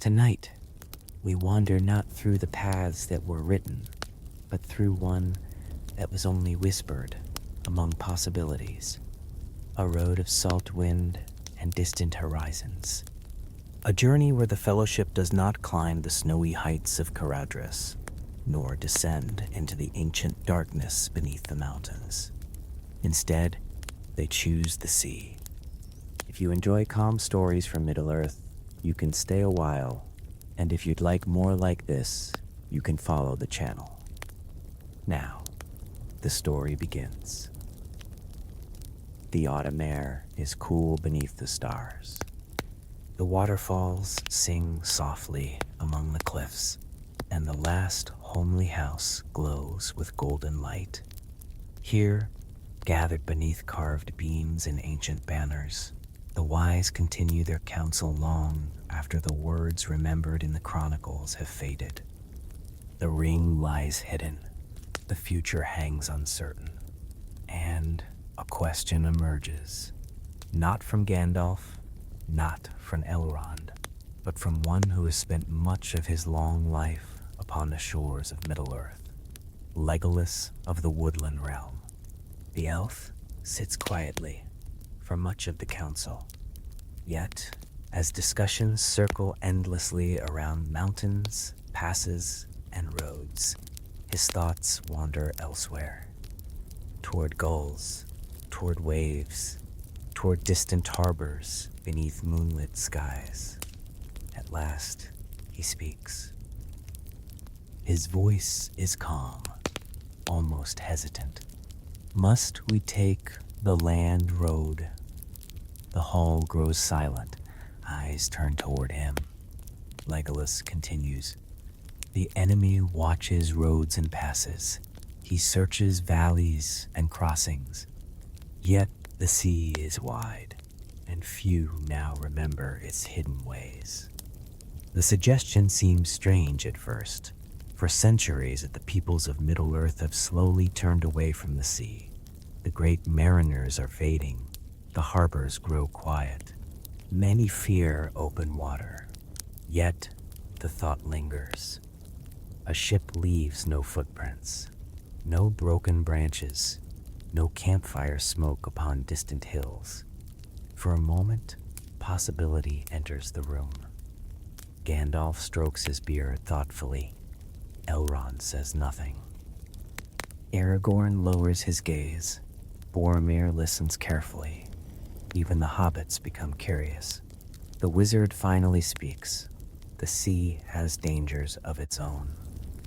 Tonight, we wander not through the paths that were written, but through one that was only whispered among possibilities. A road of salt wind and distant horizons. A journey where the Fellowship does not climb the snowy heights of Caradhras, nor descend into the ancient darkness beneath the mountains. Instead, they choose the sea. If you enjoy calm stories from Middle-earth, you can stay a while, and if you'd like more like this, you can follow the channel. Now, the story begins. The autumn air is cool beneath the stars. The waterfalls sing softly among the cliffs, and the last homely house glows with golden light. Here, gathered beneath carved beams and ancient banners, the wise continue their counsel long after the words remembered in the chronicles have faded. The ring lies hidden, the future hangs uncertain, and a question emerges, not from Gandalf, not from Elrond, but from one who has spent much of his long life upon the shores of Middle-earth, Legolas of the Woodland Realm. The elf sits quietly for much of the council. Yet, as discussions circle endlessly around mountains, passes, and roads, his thoughts wander elsewhere. Toward gulls, toward waves, toward distant harbors beneath moonlit skies. At last, he speaks. His voice is calm, almost hesitant. Must we take the land road? The hall grows silent, eyes turn toward him. Legolas continues. The enemy watches roads and passes. He searches valleys and crossings. Yet the sea is wide, and few now remember its hidden ways. The suggestion seems strange at first. For centuries, the peoples of Middle-earth have slowly turned away from the sea. The great mariners are fading. The harbors grow quiet. Many fear open water. Yet, the thought lingers. A ship leaves no footprints, no broken branches, no campfire smoke upon distant hills. For a moment, possibility enters the room. Gandalf strokes his beard thoughtfully. Elrond says nothing. Aragorn lowers his gaze. Boromir listens carefully. Even the hobbits become curious. The wizard finally speaks. The sea has dangers of its own.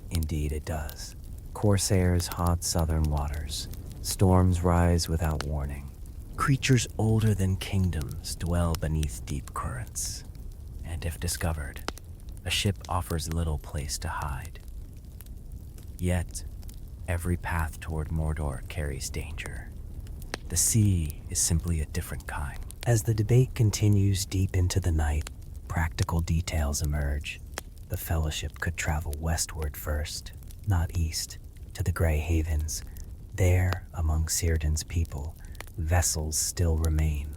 Indeed it does. Corsairs haunt southern waters. Storms rise without warning. Creatures older than kingdoms dwell beneath deep currents. And if discovered, a ship offers little place to hide. Yet, every path toward Mordor carries danger. The sea is simply a different kind. As the debate continues deep into the night, practical details emerge. The Fellowship could travel westward first, not east, to the Grey Havens. There, among Círdan's people, vessels still remain.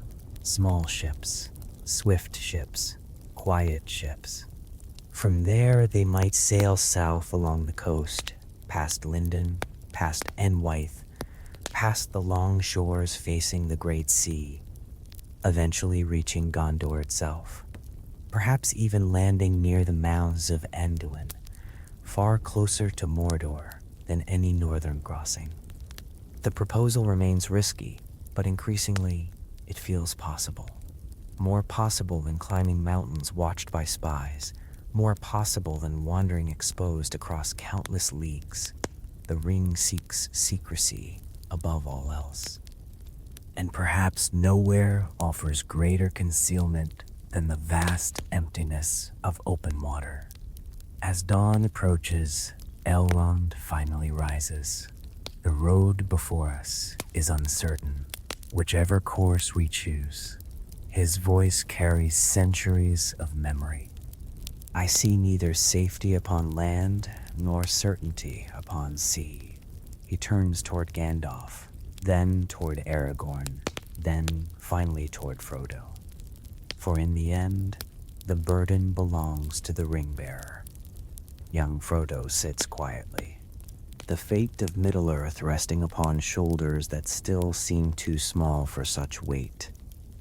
Small ships, swift ships, quiet ships. From there, they might sail south along the coast, past Lindon, past Enwythe, past the long shores facing the Great Sea, eventually reaching Gondor itself, perhaps even landing near the mouths of Anduin, far closer to Mordor than any northern crossing. The proposal remains risky, but increasingly, it feels possible. More possible than climbing mountains watched by spies, more possible than wandering exposed across countless leagues. The ring seeks secrecy above all else. And perhaps nowhere offers greater concealment than the vast emptiness of open water. As dawn approaches, Elrond finally rises. The road before us is uncertain. Whichever course we choose, his voice carries centuries of memory. I see neither safety upon land nor certainty upon sea. He turns toward Gandalf, then toward Aragorn, then finally toward Frodo. For in the end, The burden belongs to the ring-bearer. Young Frodo sits quietly, the fate of Middle-earth resting upon shoulders that still seem too small for such weight.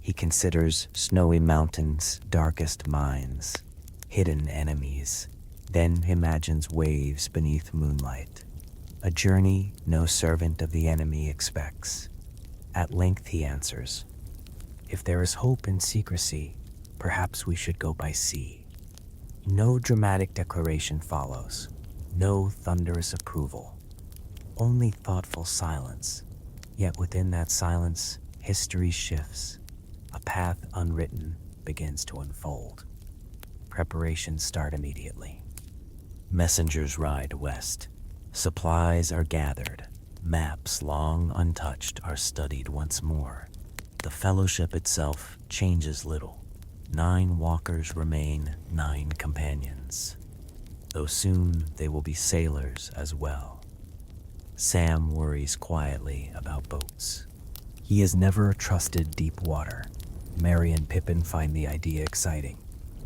He considers snowy mountains, darkest mines, hidden enemies, then imagines waves beneath moonlight, a journey no servant of the enemy expects. At length he answers, "If there is hope in secrecy, perhaps we should go by sea." No dramatic declaration follows, no thunderous approval, only thoughtful silence. Yet within that silence, history shifts. A path unwritten begins to unfold. Preparations start immediately. Messengers ride west. Supplies are gathered. Maps long untouched are studied once more. The fellowship itself changes little. 9 walkers remain, 9 companions, though soon they will be sailors as well. Sam worries quietly about boats. He has never trusted deep water. Merry and Pippin find the idea exciting.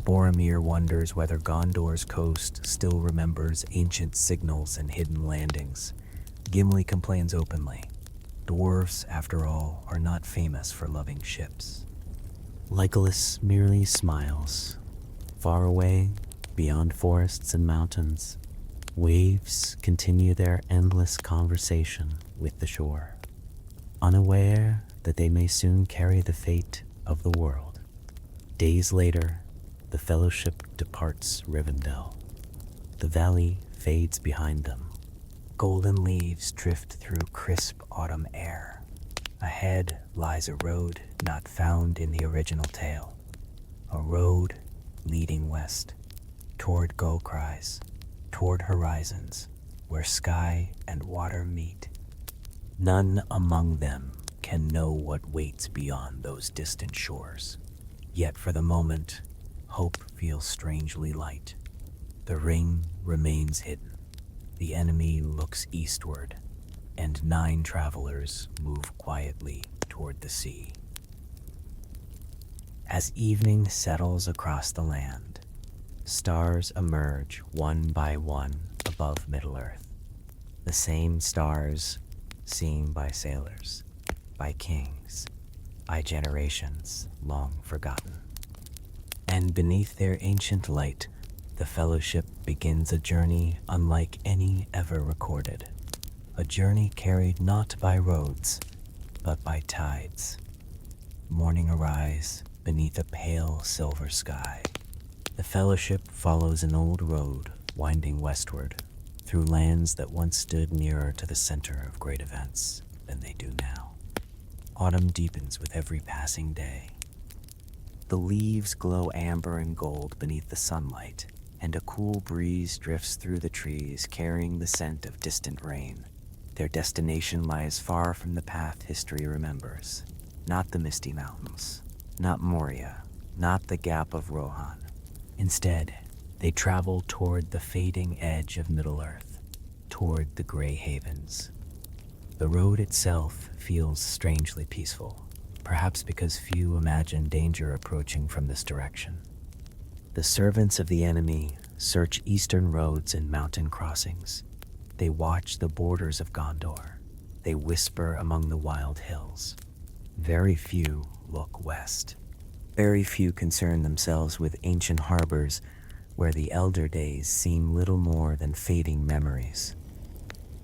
Boromir wonders whether Gondor's coast still remembers ancient signals and hidden landings. Gimli complains openly. Dwarves, after all, are not famous for loving ships. Legolas merely smiles. Far away, beyond forests and mountains, waves continue their endless conversation with the shore, unaware that they may soon carry the fate of the world. Days later, the Fellowship departs Rivendell. The valley fades behind them. Golden leaves drift through crisp autumn air. Ahead lies a road not found in the original tale. A road leading west, toward gull cries, toward horizons where sky and water meet. None among them can know what waits beyond those distant shores. Yet for the moment, hope feels strangely light. The ring remains hidden. The enemy looks eastward, and 9 travelers move quietly toward the sea. As evening settles across the land, stars emerge one by one above Middle-earth. The same stars seen by sailors, by kings, by generations long forgotten. And beneath their ancient light, the Fellowship begins a journey unlike any ever recorded. A journey carried not by roads, but by tides. Morning arise beneath a pale silver sky. The Fellowship follows an old road winding westward through lands that once stood nearer to the center of great events than they do now. Autumn deepens with every passing day. The leaves glow amber and gold beneath the sunlight, and a cool breeze drifts through the trees carrying the scent of distant rain. Their destination lies far from the path history remembers. Not the Misty Mountains, not Moria, not the Gap of Rohan. Instead, they travel toward the fading edge of Middle-earth, toward the Grey Havens. The road itself feels strangely peaceful, perhaps because few imagine danger approaching from this direction. The servants of the enemy search eastern roads and mountain crossings. They watch the borders of Gondor. They whisper among the wild hills. Very few look west. Very few concern themselves with ancient harbors where the elder days seem little more than fading memories.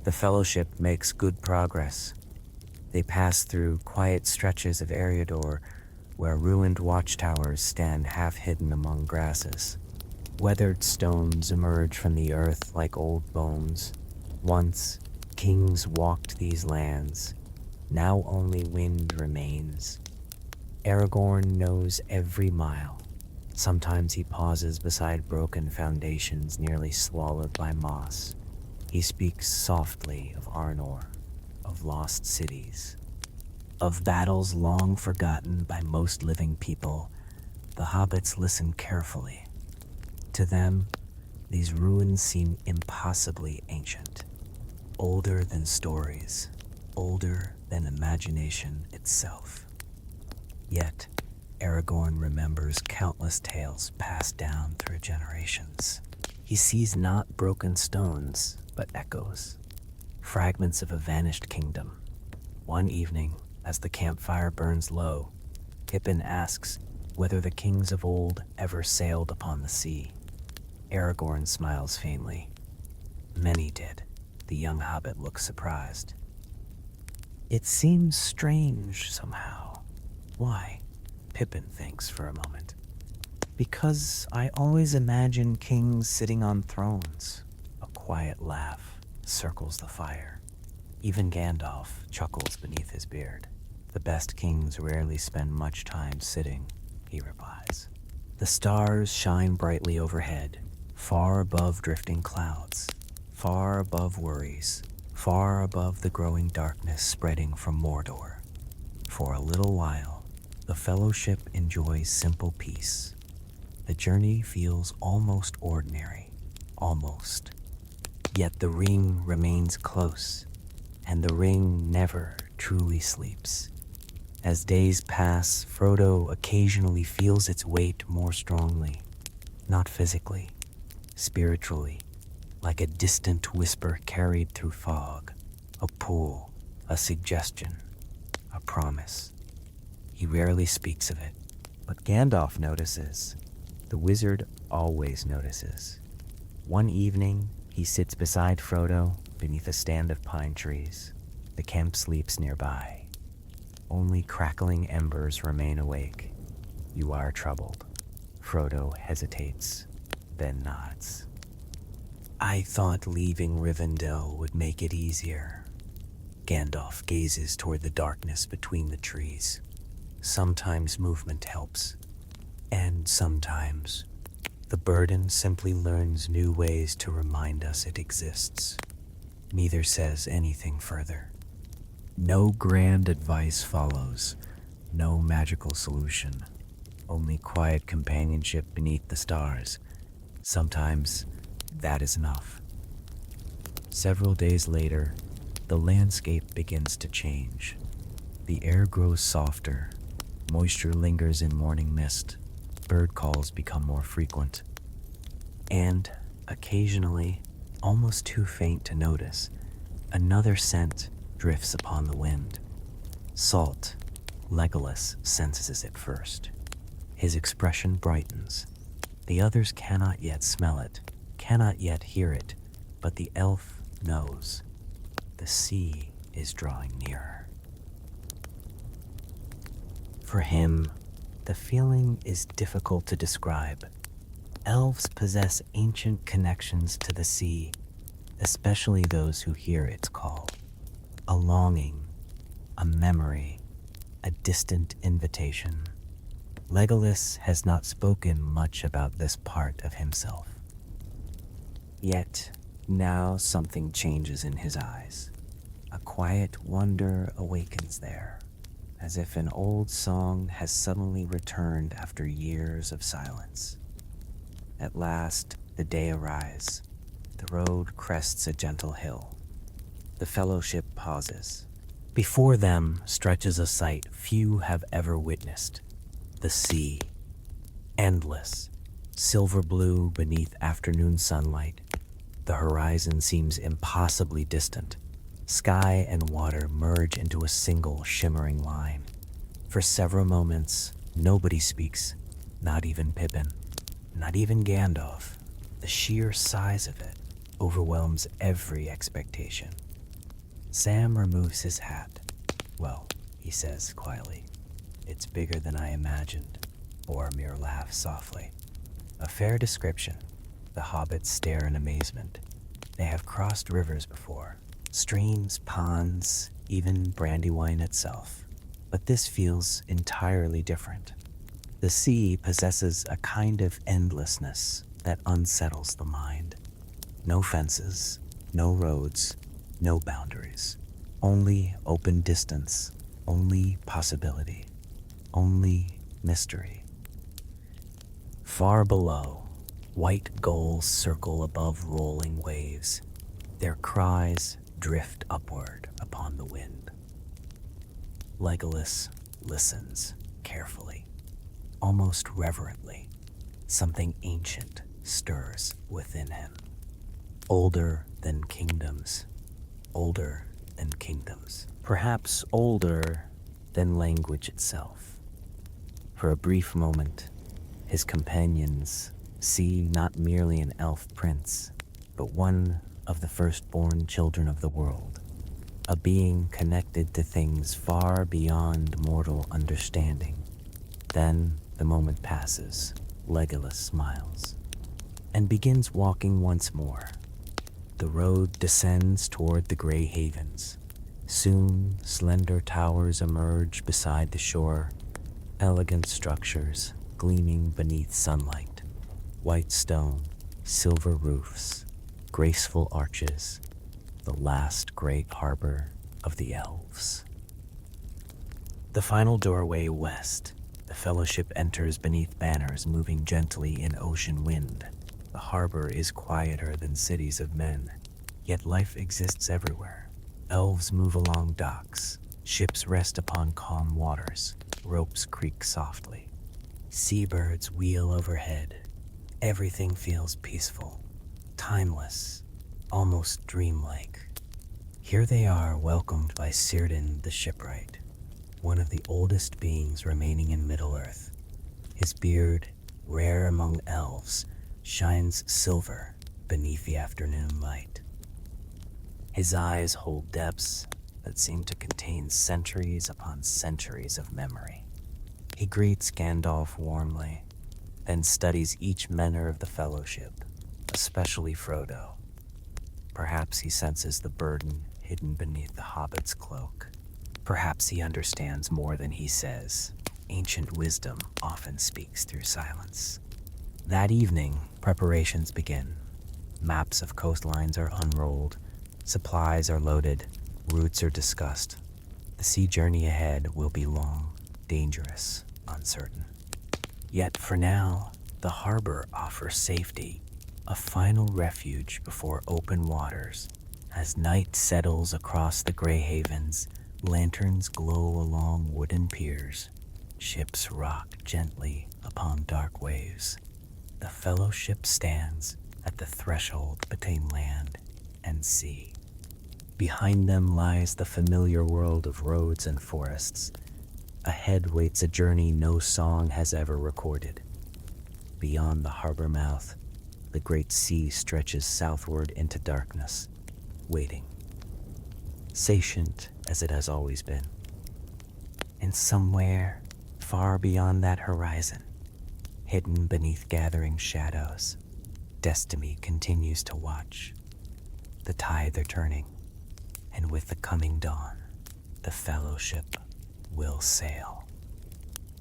The Fellowship makes good progress. They pass through quiet stretches of Eriador where ruined watchtowers stand half-hidden among grasses. Weathered stones emerge from the earth like old bones. Once, kings walked these lands. Now only wind remains. Aragorn knows every mile. Sometimes he pauses beside broken foundations nearly swallowed by moss. He speaks softly of Arnor, of lost cities, of battles long forgotten by most living people. The hobbits listen carefully. To them, these ruins seem impossibly ancient, older than stories, older than imagination itself. Yet, Aragorn remembers countless tales passed down through generations. He sees not broken stones, but echoes, fragments of a vanished kingdom. One evening, as the campfire burns low, Pippin asks whether the kings of old ever sailed upon the sea. Aragorn smiles faintly. Many did. The young hobbit looks surprised. It seems strange somehow. Why? Pippin thinks for a moment. Because I always imagine kings sitting on thrones. A quiet laugh circles the fire. Even Gandalf chuckles beneath his beard. The best kings rarely spend much time sitting, he replies. The stars shine brightly overhead, far above drifting clouds, far above worries, far above the growing darkness spreading from Mordor. For a little while, the fellowship enjoys simple peace. The journey feels almost ordinary, almost. Yet the ring remains close, and the ring never truly sleeps. As days pass, Frodo occasionally feels its weight more strongly, not physically, spiritually, like a distant whisper carried through fog, a pull, a suggestion, a promise. He rarely speaks of it, but Gandalf notices. The wizard always notices. One evening, he sits beside Frodo beneath a stand of pine trees. The camp sleeps nearby. Only crackling embers remain awake. You are troubled. Frodo hesitates, then nods. I thought leaving Rivendell would make it easier. Gandalf gazes toward the darkness between the trees. Sometimes movement helps, and sometimes the burden simply learns new ways to remind us it exists. Neither says anything further. No grand advice follows, no magical solution, only quiet companionship beneath the stars. Sometimes that is enough. Several days later, the landscape begins to change. The air grows softer, moisture lingers in morning mist, bird calls become more frequent, and occasionally, almost too faint to notice, another scent drifts upon the wind. Salt. Legolas senses it first. His expression brightens. The others cannot yet smell it, cannot yet hear it, but the elf knows. The sea is drawing nearer. For him, the feeling is difficult to describe. Elves possess ancient connections to the sea, especially those who hear its call. A longing, a memory, a distant invitation. Legolas has not spoken much about this part of himself. Yet, now something changes in his eyes. A quiet wonder awakens there, as if an old song has suddenly returned after years of silence. At last, the day arrives. The road crests a gentle hill. The fellowship pauses. Before them stretches a sight few have ever witnessed. The sea. Endless, silver blue beneath afternoon sunlight. The horizon seems impossibly distant. Sky and water merge into a single shimmering line. For several moments, nobody speaks, not even Pippin, not even Gandalf. The sheer size of it overwhelms every expectation. Sam removes his hat. Well, he says quietly, it's bigger than I imagined. Boromir laughs softly. A fair description. The hobbits stare in amazement. They have crossed rivers before. Streams, ponds, even Brandywine itself. But this feels entirely different. The sea possesses a kind of endlessness that unsettles the mind. No fences, no roads, no boundaries. Only open distance, only possibility, only mystery. Far below, white gulls circle above rolling waves. Their cries drift upward upon the wind. Legolas listens carefully. almost reverently. Something ancient stirs within him. Older than kingdoms. Older than kingdoms. Perhaps older than language itself. For a brief moment, his companions see not merely an elf prince, but one of the firstborn children of the world, a being connected to things far beyond mortal understanding. Then the moment passes. Legolas smiles and begins walking once more. The road descends toward the Grey Havens. Soon, slender towers emerge beside the shore, elegant structures gleaming beneath sunlight. White stone, silver roofs, graceful arches, the last great harbor of the elves. The final doorway west, the Fellowship enters beneath banners moving gently in ocean wind. The harbor is quieter than cities of men, yet life exists everywhere. Elves move along docks, ships rest upon calm waters, ropes creak softly. Seabirds wheel overhead. Everything feels peaceful, timeless, almost dreamlike. Here they are, welcomed by Círdan the shipwright, one of the oldest beings remaining in Middle-earth. His beard, rare among elves, shines silver beneath the afternoon light. His eyes hold depths that seem to contain centuries upon centuries of memory. He greets Gandalf warmly, then studies each member of the Fellowship, especially Frodo. Perhaps he senses the burden hidden beneath the hobbit's cloak. Perhaps he understands more than he says. Ancient wisdom often speaks through silence. That evening, preparations begin. Maps of coastlines are unrolled, supplies are loaded, routes are discussed. The sea journey ahead will be long, dangerous, uncertain. Yet for now, the harbor offers safety, a final refuge before open waters. As night settles across the Grey Havens, lanterns glow along wooden piers. Ships rock gently upon dark waves. The Fellowship stands at the threshold between land and sea. Behind them lies the familiar world of roads and forests. Ahead waits a journey no song has ever recorded. Beyond the harbor mouth, the great sea stretches southward into darkness, waiting, sentient as it has always been. And somewhere, far beyond that horizon, hidden beneath gathering shadows, destiny continues to watch. The tides are turning, and with the coming dawn, the Fellowship will sail.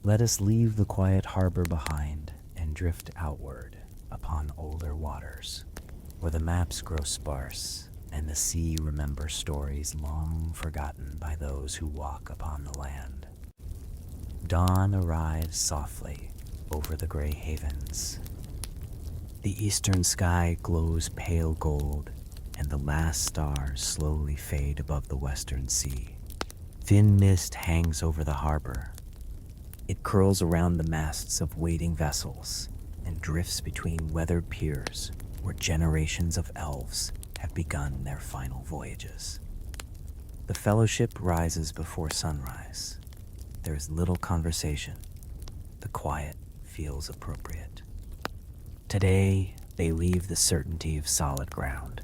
Let us leave the quiet harbor behind and drift outward upon older waters, where the maps grow sparse and the sea remembers stories long forgotten by those who walk upon the land. Dawn arrives softly over the Grey Havens. The eastern sky glows pale gold, and the last stars slowly fade above the western sea. Thin mist hangs over the harbor. It curls around the masts of waiting vessels and drifts between weathered piers where generations of elves have begun their final voyages. The Fellowship rises before sunrise. There is little conversation. The quiet feels appropriate. Today, they leave the certainty of solid ground.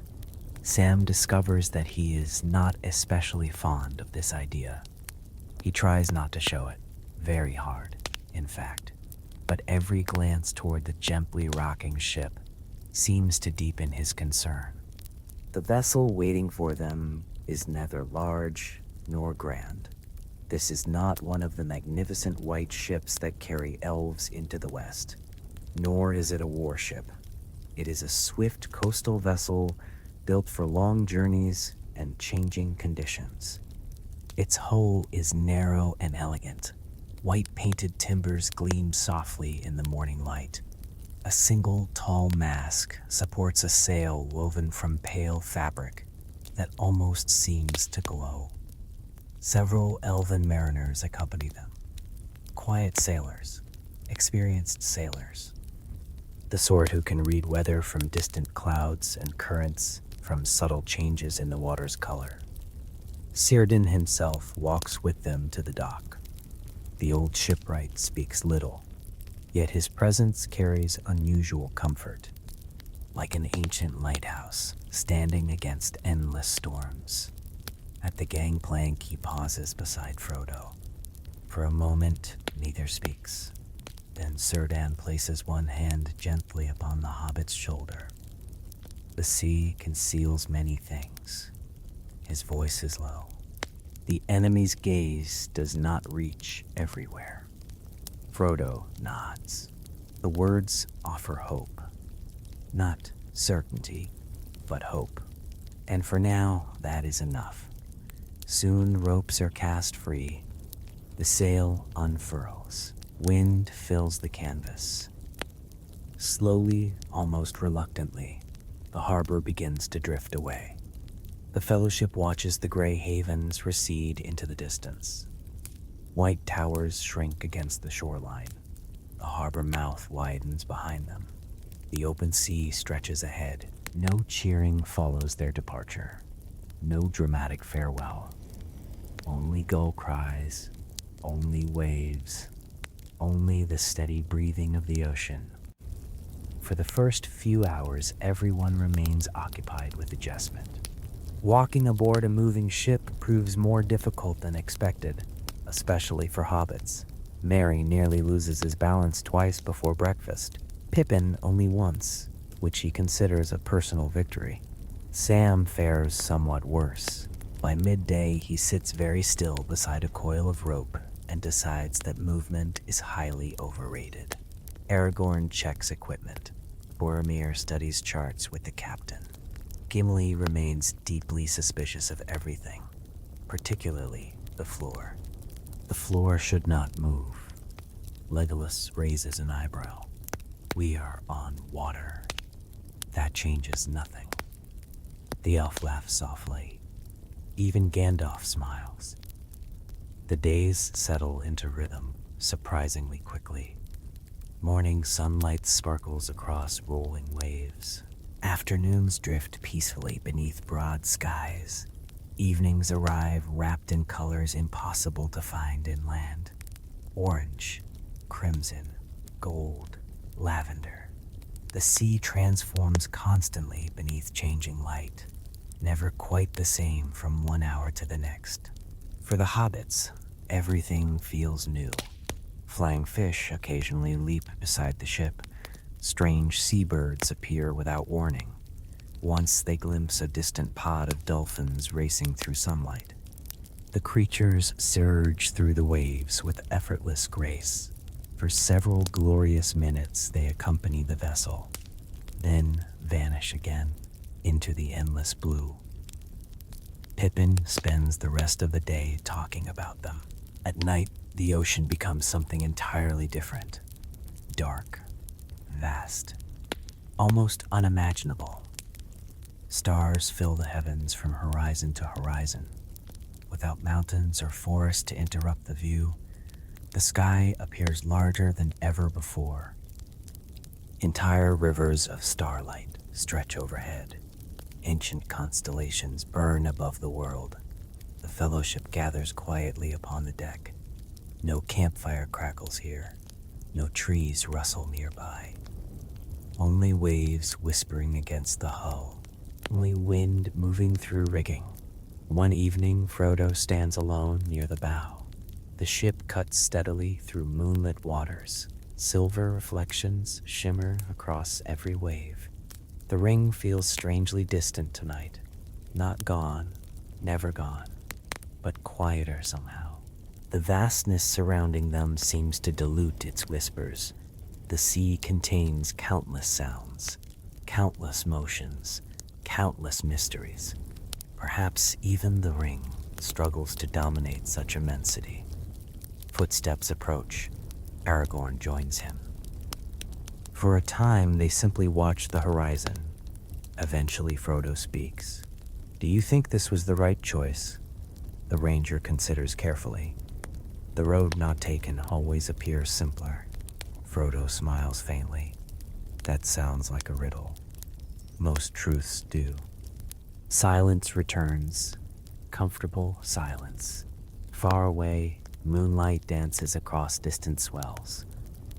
Sam discovers that he is not especially fond of this idea. He tries not to show it, very hard, in fact, but every glance toward the gently rocking ship seems to deepen his concern. The vessel waiting for them is neither large nor grand. This is not one of the magnificent white ships that carry elves into the west, nor is it a warship. It is a swift coastal vessel built for long journeys and changing conditions. Its hull is narrow and elegant. White painted timbers gleam softly in the morning light. A single tall mast supports a sail woven from pale fabric that almost seems to glow. Several elven mariners accompany them, quiet sailors, experienced sailors. The sort who can read weather from distant clouds and currents from subtle changes in the water's color. Círdan himself walks with them to the dock. The old shipwright speaks little, yet his presence carries unusual comfort, like an ancient lighthouse standing against endless storms. At the gangplank, he pauses beside Frodo. For a moment, neither speaks. Then Círdan places one hand gently upon the hobbit's shoulder. The sea conceals many things. His voice is low. The enemy's gaze does not reach everywhere. Frodo nods. The words offer hope. Not certainty, but hope. And for now, that is enough. Soon ropes are cast free. The sail unfurls. Wind fills the canvas. Slowly, almost reluctantly, the harbor begins to drift away. The Fellowship watches the gray havens recede into the distance. White towers shrink against the shoreline. The harbor mouth widens behind them. The open sea stretches ahead. No cheering follows their departure. No dramatic farewell. Only gull cries, only waves, only the steady breathing of the ocean. For the first few hours, everyone remains occupied with adjustment. Walking aboard a moving ship proves more difficult than expected, especially for hobbits. Merry nearly loses his balance twice before breakfast. Pippin only once, which he considers a personal victory. Sam fares somewhat worse. By midday, he sits very still beside a coil of rope and decides that movement is highly overrated. Aragorn checks equipment. Boromir studies charts with the captain. Gimli remains deeply suspicious of everything, particularly the floor. The floor should not move. Legolas raises an eyebrow. We are on water. That changes nothing. The elf laughs softly. Even Gandalf smiles. The days settle into rhythm surprisingly quickly. Morning sunlight sparkles across rolling waves. Afternoons drift peacefully beneath broad skies. Evenings arrive wrapped in colors impossible to find inland. Orange, crimson, gold, lavender. The sea transforms constantly beneath changing light, never quite the same from one hour to the next. For the hobbits, everything feels new. Flying fish occasionally leap beside the ship. Strange seabirds appear without warning. Once they glimpse a distant pod of dolphins racing through sunlight. The creatures surge through the waves with effortless grace. For several glorious minutes they accompany the vessel, then vanish again into the endless blue. Pippin spends the rest of the day talking about them. At night, the ocean becomes something entirely different. Dark, vast, almost unimaginable. Stars fill the heavens from horizon to horizon. Without mountains or forests to interrupt the view, the sky appears larger than ever before. Entire rivers of starlight stretch overhead. Ancient constellations burn above the world. The Fellowship gathers quietly upon the deck. No campfire crackles here. No trees rustle nearby. Only waves whispering against the hull. Only wind moving through rigging. One evening, Frodo stands alone near the bow. The ship cuts steadily through moonlit waters. Silver reflections shimmer across every wave. The ring feels strangely distant tonight. Not gone, never gone, but quieter somehow. The vastness surrounding them seems to dilute its whispers. The sea contains countless sounds, countless motions, countless mysteries. Perhaps even the ring struggles to dominate such immensity. Footsteps approach. Aragorn joins him. For a time, they simply watch the horizon. Eventually, Frodo speaks. Do you think this was the right choice? The ranger considers carefully. The road not taken always appears simpler. Frodo smiles faintly. That sounds like a riddle. Most truths do. Silence returns. Comfortable silence. Far away, moonlight dances across distant swells.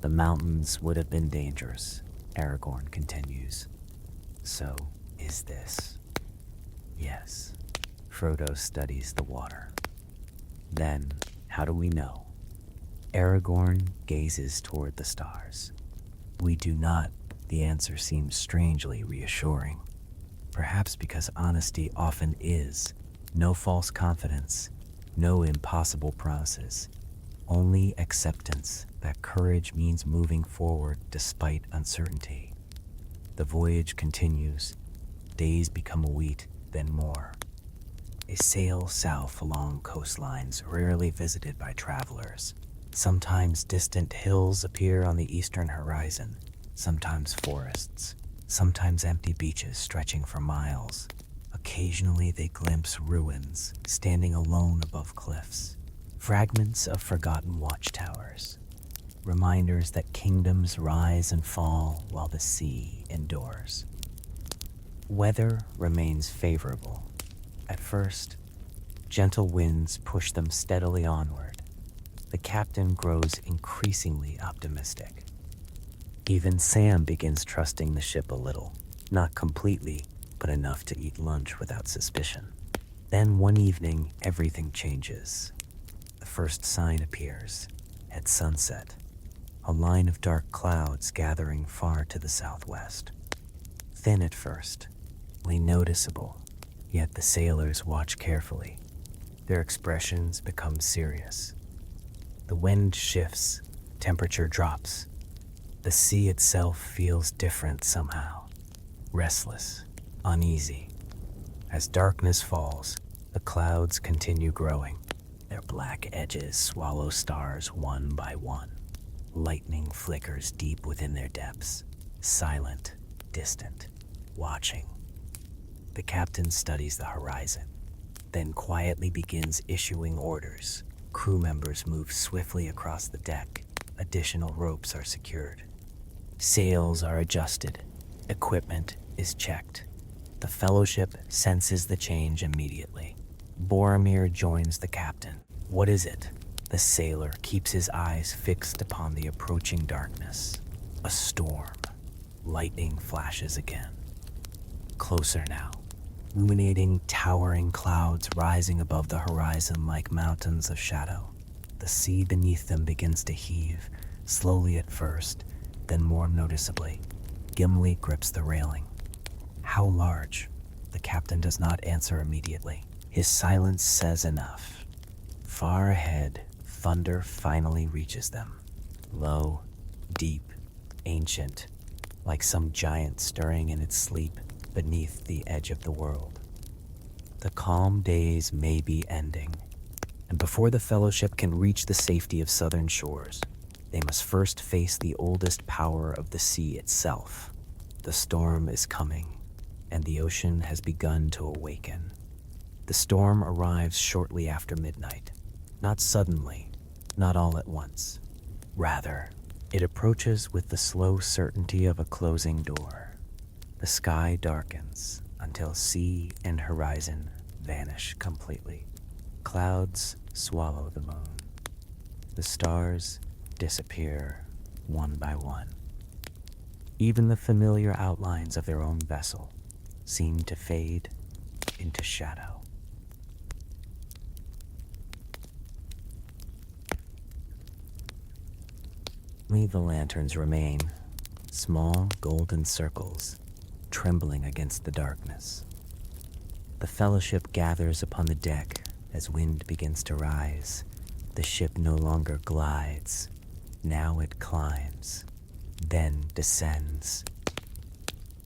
The mountains would have been dangerous, Aragorn continues. So is this. Yes. Frodo studies the water. Then, how do we know? Aragorn gazes toward the stars. We do not. The answer seems strangely reassuring. Perhaps because honesty often is. No false confidence, no impossible promises. Only acceptance that courage means moving forward despite uncertainty. The voyage continues. Days become a week, then more. They sail south along coastlines rarely visited by travelers. Sometimes distant hills appear on the eastern horizon, sometimes forests, sometimes empty beaches stretching for miles. Occasionally they glimpse ruins, standing alone above cliffs, fragments of forgotten watchtowers, reminders that kingdoms rise and fall while the sea endures. Weather remains favorable. At first, gentle winds push them steadily onward. The captain grows increasingly optimistic. Even Sam begins trusting the ship a little, not completely, but enough to eat lunch without suspicion. Then one evening, everything changes. The first sign appears at sunset, a line of dark clouds gathering far to the southwest. Thin at first, only noticeable, yet the sailors watch carefully. Their expressions become serious. The wind shifts, temperature drops. The sea itself feels different somehow, restless, uneasy. As darkness falls, the clouds continue growing. Their black edges swallow stars one by one. Lightning flickers deep within their depths, silent, distant, watching. The captain studies the horizon, then quietly begins issuing orders. Crew members move swiftly across the deck. Additional ropes are secured. Sails are adjusted. Equipment is checked. The Fellowship senses the change immediately. Boromir joins the captain. What is it? The sailor keeps his eyes fixed upon the approaching darkness. A storm. Lightning flashes again. Closer now. Illuminating, towering clouds rising above the horizon like mountains of shadow. The sea beneath them begins to heave, slowly at first, then more noticeably. Gimli grips the railing. How large? The captain does not answer immediately. His silence says enough. Far ahead, thunder finally reaches them. Low, deep, ancient, like some giant stirring in its sleep beneath the edge of the world. The calm days may be ending, and before the Fellowship can reach the safety of southern shores, they must first face the oldest power of the sea itself. The storm is coming, and the ocean has begun to awaken. The storm arrives shortly after midnight, not suddenly, not all at once. Rather, it approaches with the slow certainty of a closing door. The sky darkens until sea and horizon vanish completely. Clouds swallow the moon. The stars disappear one by one. Even the familiar outlines of their own vessel seem to fade into shadow. Only the lanterns remain, small golden circles, trembling against the darkness. The Fellowship gathers upon the deck as wind begins to rise. The ship no longer glides. Now it climbs, then descends.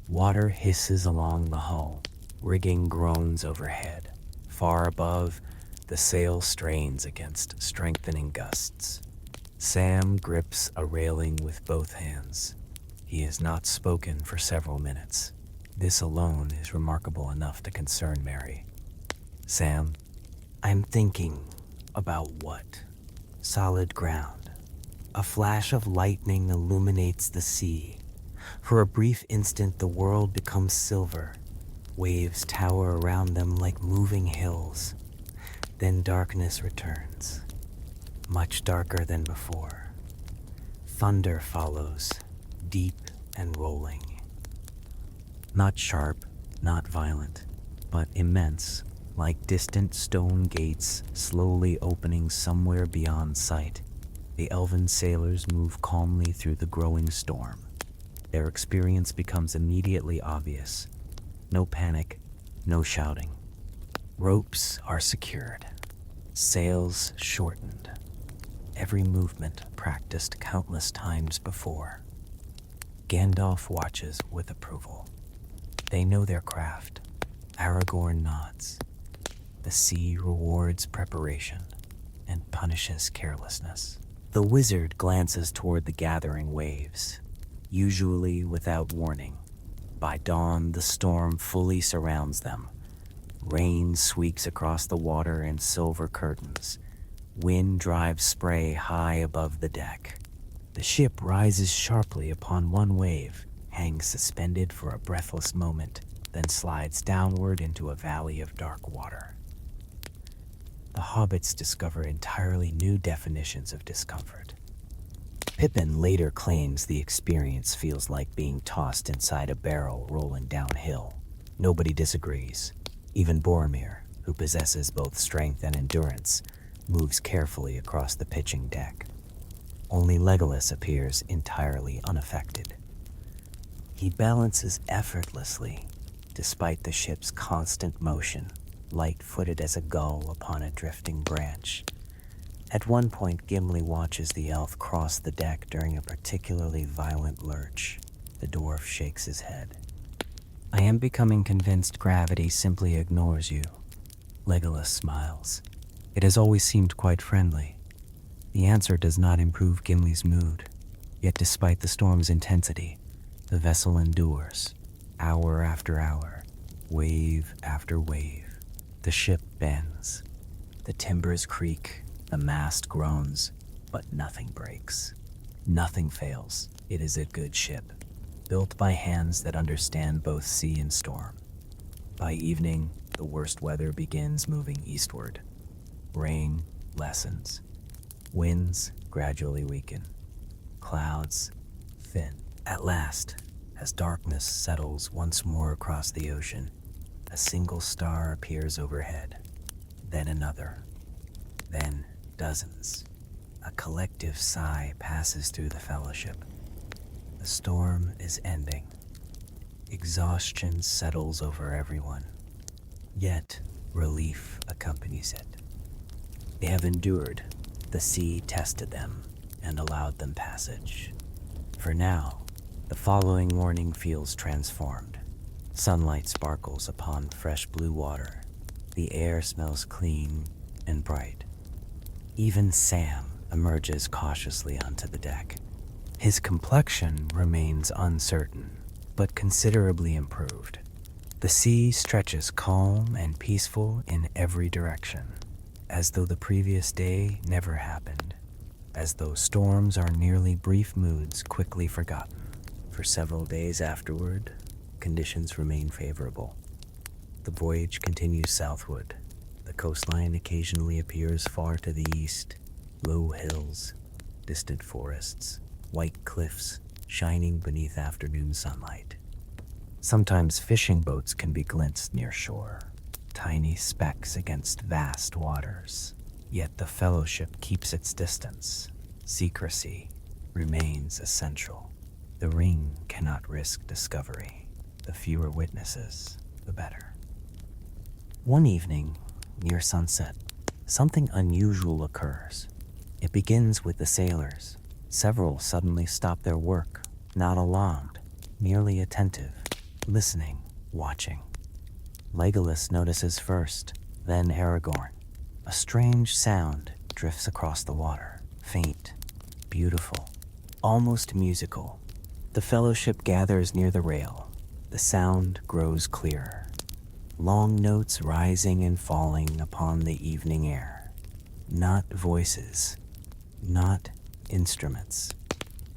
Water hisses along the hull. Rigging groans overhead. Far above, the sail strains against strengthening gusts. Sam grips a railing with both hands. He has not spoken for several minutes. This alone is remarkable enough to concern Mary. Sam, I'm thinking about what? Solid ground. A flash of lightning illuminates the sea. For a brief instant, the world becomes silver. Waves tower around them like moving hills. Then darkness returns, much darker than before. Thunder follows, deep and rolling. Not sharp, not violent, but immense, like distant stone gates slowly opening somewhere beyond sight. The elven sailors move calmly through the growing storm. Their experience becomes immediately obvious. No panic, no shouting. Ropes are secured, sails shortened. Every movement practiced countless times before. Gandalf watches with approval. They know their craft. Aragorn nods. The sea rewards preparation and punishes carelessness. The wizard glances toward the gathering waves, usually without warning. By dawn, the storm fully surrounds them. Rain sweeps across the water in silver curtains. Wind drives spray high above the deck. The ship rises sharply upon one wave, hangs suspended for a breathless moment, then slides downward into a valley of dark water. The hobbits discover entirely new definitions of discomfort. Pippin later claims the experience feels like being tossed inside a barrel rolling downhill. Nobody disagrees. Even Boromir, who possesses both strength and endurance, moves carefully across the pitching deck. Only Legolas appears entirely unaffected. He balances effortlessly, despite the ship's constant motion, light-footed as a gull upon a drifting branch. At one point, Gimli watches the elf cross the deck during a particularly violent lurch. The dwarf shakes his head. I am becoming convinced gravity simply ignores you. Legolas smiles. It has always seemed quite friendly. The answer does not improve Gimli's mood. Yet despite the storm's intensity, the vessel endures, hour after hour, wave after wave. The ship bends. The timbers creak, the mast groans, but nothing breaks. Nothing fails. It is a good ship, built by hands that understand both sea and storm. By evening, the worst weather begins moving eastward. Rain lessens. Winds gradually weaken. Clouds thin. At last, as darkness settles once more across the ocean, a single star appears overhead. Then another. Then dozens. A collective sigh passes through the fellowship. The storm is ending. Exhaustion settles over everyone. Yet, relief accompanies it. They have endured. The sea tested them and allowed them passage. For now, the following morning feels transformed. Sunlight sparkles upon fresh blue water. The air smells clean and bright. Even Sam emerges cautiously onto the deck. His complexion remains uncertain, but considerably improved. The sea stretches calm and peaceful in every direction, as though the previous day never happened, as though storms are merely brief moods quickly forgotten. For several days afterward, conditions remain favorable. The voyage continues southward. The coastline occasionally appears far to the east. Low hills, distant forests, white cliffs shining beneath afternoon sunlight. Sometimes fishing boats can be glimpsed near shore, tiny specks against vast waters. Yet the fellowship keeps its distance. Secrecy remains essential. The ring cannot risk discovery. The fewer witnesses, the better. One evening, near sunset, something unusual occurs. It begins with the sailors. Several suddenly stop their work, not alarmed, merely attentive, listening, watching. Legolas notices first, then Aragorn. A strange sound drifts across the water, faint, beautiful, almost musical. The fellowship gathers near the rail. The sound grows clearer. Long notes rising and falling upon the evening air. Not voices, not instruments.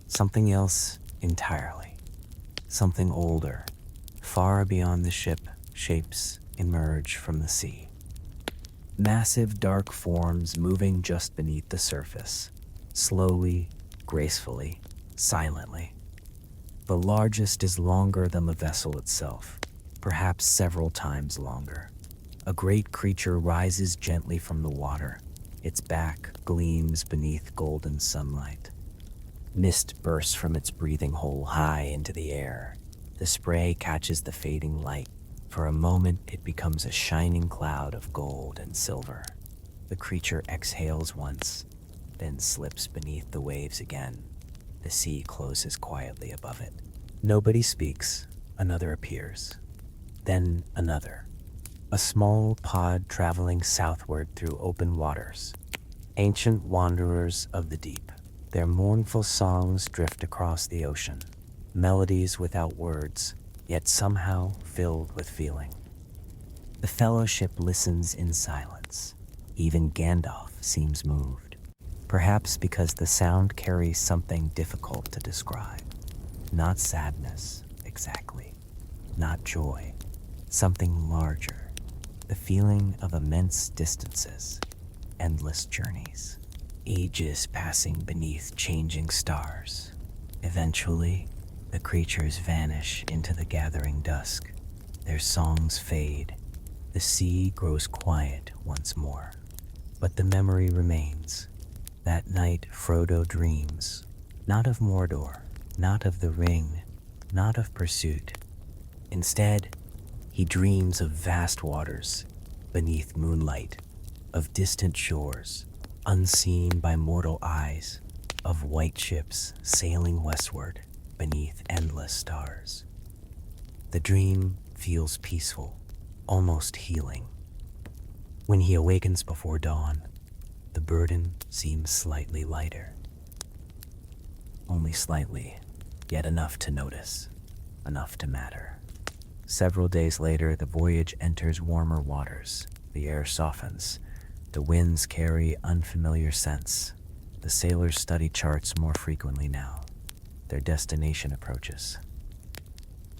Something else entirely. Something older, far beyond the ship, shapes emerge from the sea. Massive dark forms moving just beneath the surface, slowly, gracefully, silently. The largest is longer than the vessel itself, perhaps several times longer. A great creature rises gently from the water. Its back gleams beneath golden sunlight. Mist bursts from its breathing hole high into the air. The spray catches the fading light. For a moment, it becomes a shining cloud of gold and silver. The creature exhales once, then slips beneath the waves again. The sea closes quietly above it. Nobody speaks. Another appears. Then another. A small pod traveling southward through open waters. Ancient wanderers of the deep. Their mournful songs drift across the ocean. Melodies without words, yet somehow filled with feeling. The fellowship listens in silence. Even Gandalf seems moved. Perhaps because the sound carries something difficult to describe. Not sadness, exactly. Not joy. Something larger. The feeling of immense distances. Endless journeys. Ages passing beneath changing stars. Eventually, the creatures vanish into the gathering dusk. Their songs fade. The sea grows quiet once more. But the memory remains. That night Frodo dreams, not of Mordor, not of the ring, not of pursuit. Instead, he dreams of vast waters beneath moonlight, of distant shores, unseen by mortal eyes, of white ships sailing westward beneath endless stars. The dream feels peaceful, almost healing. When he awakens before dawn, the burden seems slightly lighter. Only slightly, yet enough to notice, enough to matter. Several days later, the voyage enters warmer waters. The air softens. The winds carry unfamiliar scents. The sailors study charts more frequently now. Their destination approaches.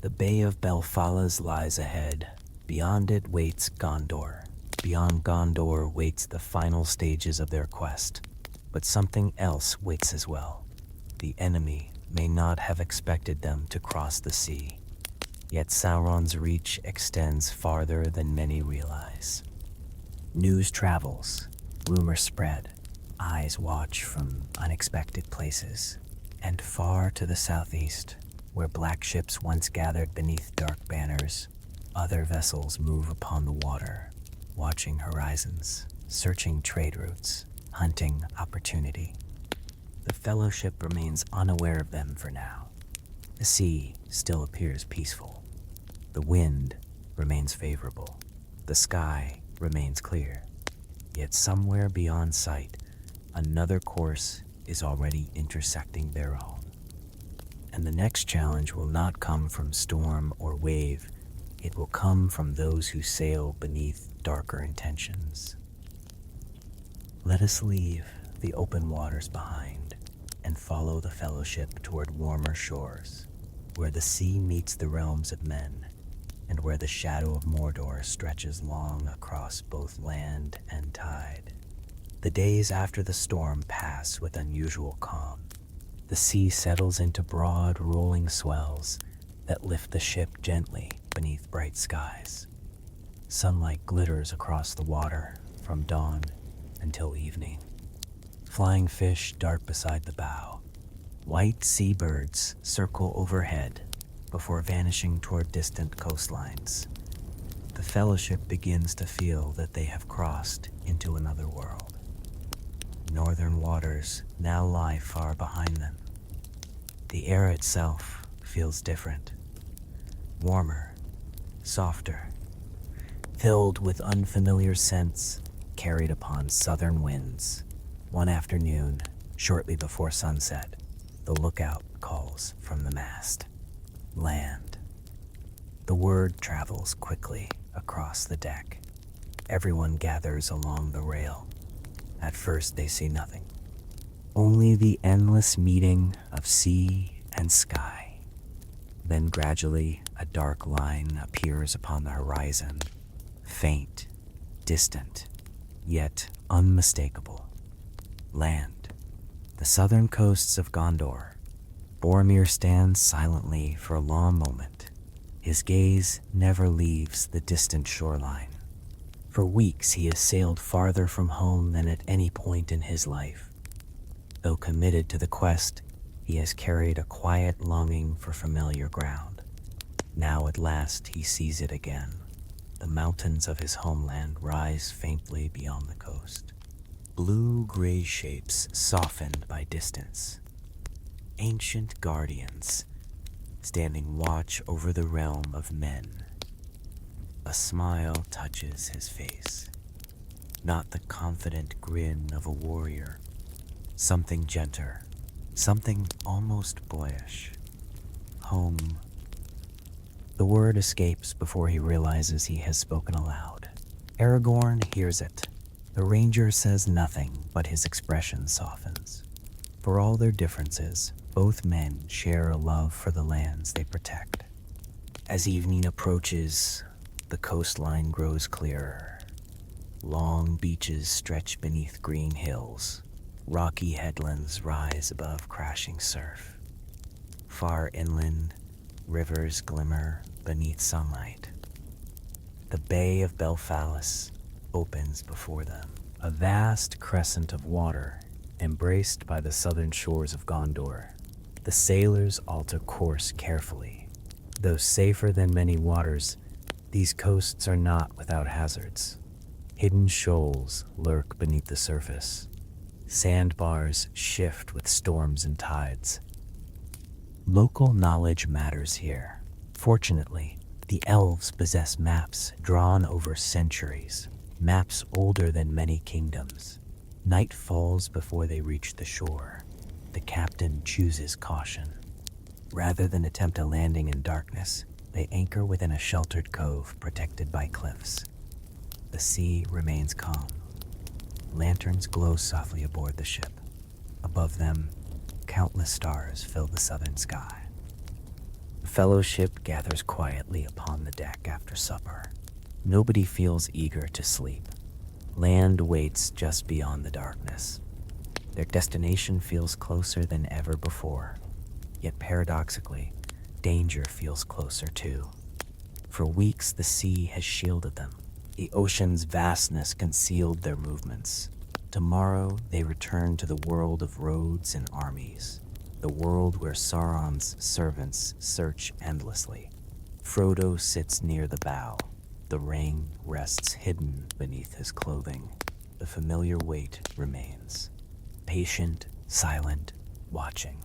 The Bay of Belfalas lies ahead. Beyond it waits Gondor. Beyond Gondor waits the final stages of their quest. But something else waits as well. The enemy may not have expected them to cross the sea. Yet Sauron's reach extends farther than many realize. News travels, rumors spread, eyes watch from unexpected places. And far to the southeast, where black ships once gathered beneath dark banners, other vessels move upon the water, watching horizons, searching trade routes, hunting opportunity. The Fellowship remains unaware of them for now. The sea still appears peaceful. The wind remains favorable. The sky remains clear. Yet somewhere beyond sight, another course is already intersecting their own. And the next challenge will not come from storm or wave. It will come from those who sail beneath darker intentions. Let us leave the open waters behind and follow the Fellowship toward warmer shores, where the sea meets the realms of men, and where the shadow of Mordor stretches long across both land and tide. The days after the storm pass with unusual calm. The sea settles into broad, rolling swells that lift the ship gently beneath bright skies. Sunlight glitters across the water from dawn until evening. Flying fish dart beside the bow. White seabirds circle overhead before vanishing toward distant coastlines. The Fellowship begins to feel that they have crossed into another world. Northern waters now lie far behind them. The air itself feels different, warmer, softer, filled with unfamiliar scents carried upon southern winds. One afternoon, shortly before sunset, the lookout calls from the mast. Land. The word travels quickly across the deck. Everyone gathers along the rail. At first they see nothing. only the endless meeting of sea and sky. Then gradually a dark line appears upon the horizon, faint, distant, yet unmistakable. Land, the southern coasts of Gondor. Boromir stands silently for a long moment. His gaze never leaves the distant shoreline. For weeks he has sailed farther from home than at any point in his life. Though committed to the quest, he has carried a quiet longing for familiar ground. Now at last he sees it again. The mountains of his homeland rise faintly beyond the coast. Blue-gray shapes softened by distance. Ancient guardians standing watch over the realm of men. A smile touches his face. Not the confident grin of a warrior. Something gentler, something almost boyish. Home. The word escapes before he realizes he has spoken aloud. Aragorn hears it. The ranger says nothing, but his expression softens. For all their differences, both men share a love for the lands they protect. As evening approaches, the coastline grows clearer. Long beaches stretch beneath green hills. Rocky headlands rise above crashing surf. Far inland, rivers glimmer beneath sunlight. The Bay of Belfalis opens before them, a vast crescent of water embraced by the southern shores of Gondor. The sailors alter course carefully. Though safer than many waters, these coasts are not without hazards. Hidden shoals lurk beneath the surface. Sandbars shift with storms and tides. Local knowledge matters here. Fortunately, the elves possess maps drawn over centuries, maps older than many kingdoms. Night falls before they reach the shore. The captain chooses caution. Rather than attempt a landing in darkness, they anchor within a sheltered cove protected by cliffs. The sea remains calm. Lanterns glow softly aboard the ship. Above them, countless stars fill the southern sky. The fellowship gathers quietly upon the deck after supper. Nobody feels eager to sleep. Land waits just beyond the darkness. Their destination feels closer than ever before. Yet paradoxically, danger feels closer too. For weeks, the sea has shielded them. The ocean's vastness concealed their movements. Tomorrow, they return to the world of roads and armies, the world where Sauron's servants search endlessly. Frodo sits near the bow. The ring rests hidden beneath his clothing. The familiar weight remains. Patient, silent, watching.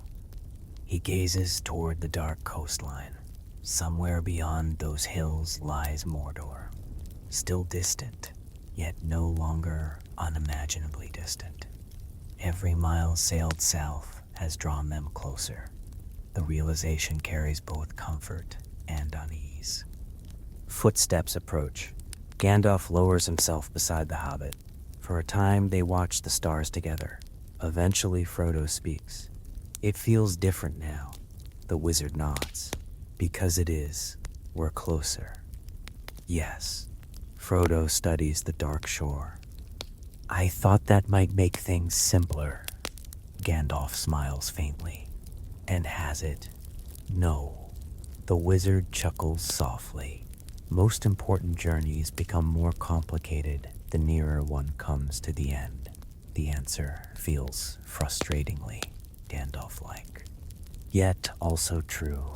He gazes toward the dark coastline. Somewhere beyond those hills lies Mordor. Still distant, yet no longer unimaginably distant. Every mile sailed south has drawn them closer. The realization carries both comfort and unease. Footsteps approach. Gandalf lowers himself beside the hobbit. For a time, they watch the stars together. Eventually, Frodo speaks. It feels different now. The wizard nods. Because it is, we're closer. Yes. Frodo studies the dark shore. I thought that might make things simpler. Gandalf smiles faintly. And has it? No. The wizard chuckles softly. Most important journeys become more complicated the nearer one comes to the end. The answer feels frustratingly Gandalf-like. Yet also true.